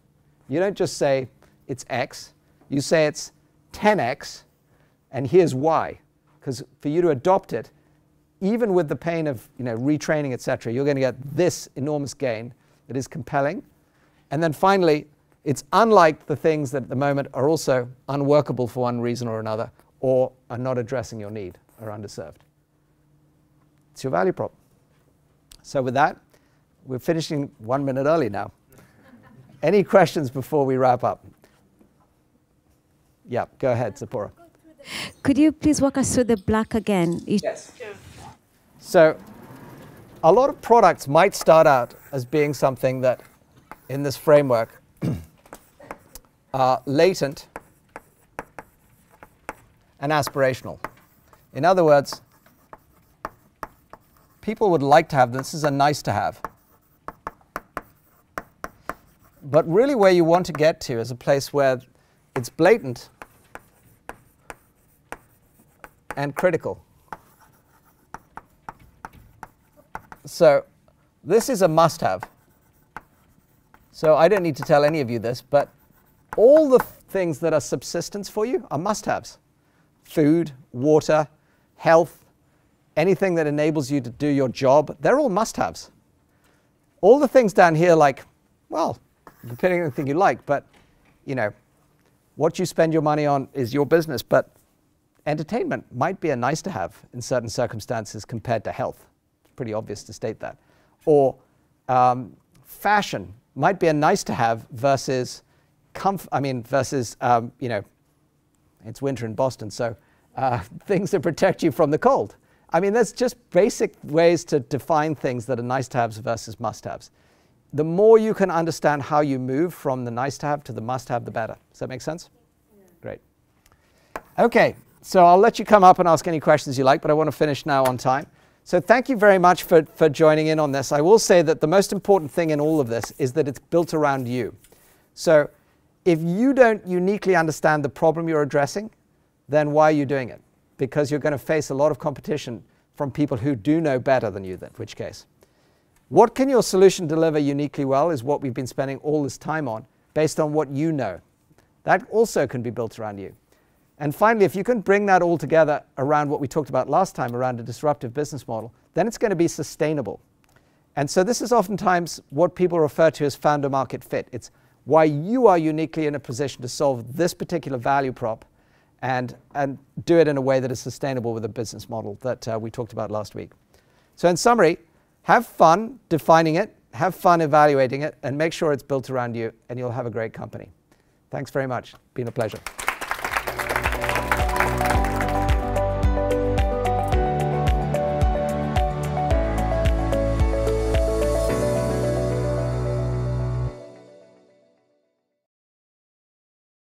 You don't just say it's X. You say it's 10X, and here's why. Because for you to adopt it, even with the pain of retraining, etc., you're going to get this enormous gain that is compelling. And then finally, it's unlike the things that at the moment are also unworkable for one reason or another, or are not addressing your need, or underserved. It's your value prop. So with that, We're finishing 1 minute early now. Any questions before we wrap up? Yeah, go ahead, Zipporah. Could you please walk us through the black again? Yes. So a lot of products might start out as being something that, in this framework, are latent and aspirational. In other words, people would like to have this. This is a nice to have. But really where you want to get to is a place where it's blatant and critical. So this is a must-have. So I don't need to tell any of you this, but all the things that are subsistence for you are must-haves. Food, water, health, anything that enables you to do your job, they're all must-haves. All the things down here, like, well, depending on the thing you like, but, you know, what you spend your money on is your business, but entertainment might be a nice to have in certain circumstances compared to health. It's pretty obvious to state that. Or fashion might be a nice to have versus you know, it's winter in Boston, so things that protect you from the cold. I mean, there's just basic ways to define things that are nice to haves versus must haves. The more you can understand how you move from the nice to have to the must have, the better. Does that make sense? Yeah. Great. Okay, so I'll let you come up and ask any questions you like, but I want to finish now on time. So thank you very much for joining in on this. I will say that the most important thing in all of this is that it's built around you. So if you don't uniquely understand the problem you're addressing, then why are you doing it? Because you're going to face a lot of competition from people who do know better than you, in which case. What can your solution deliver uniquely well is what we've been spending all this time on, based on what you know. That also can be built around you. And finally, if you can bring that all together around what we talked about last time, around a disruptive business model, then it's going to be sustainable. And so this is oftentimes what people refer to as founder market fit. It's why you are uniquely in a position to solve this particular value prop and do it in a way that is sustainable with a business model that we talked about last week. So in summary, have fun defining it, have fun evaluating it, and make sure it's built around you, and you'll have a great company. Thanks very much. It's been a pleasure.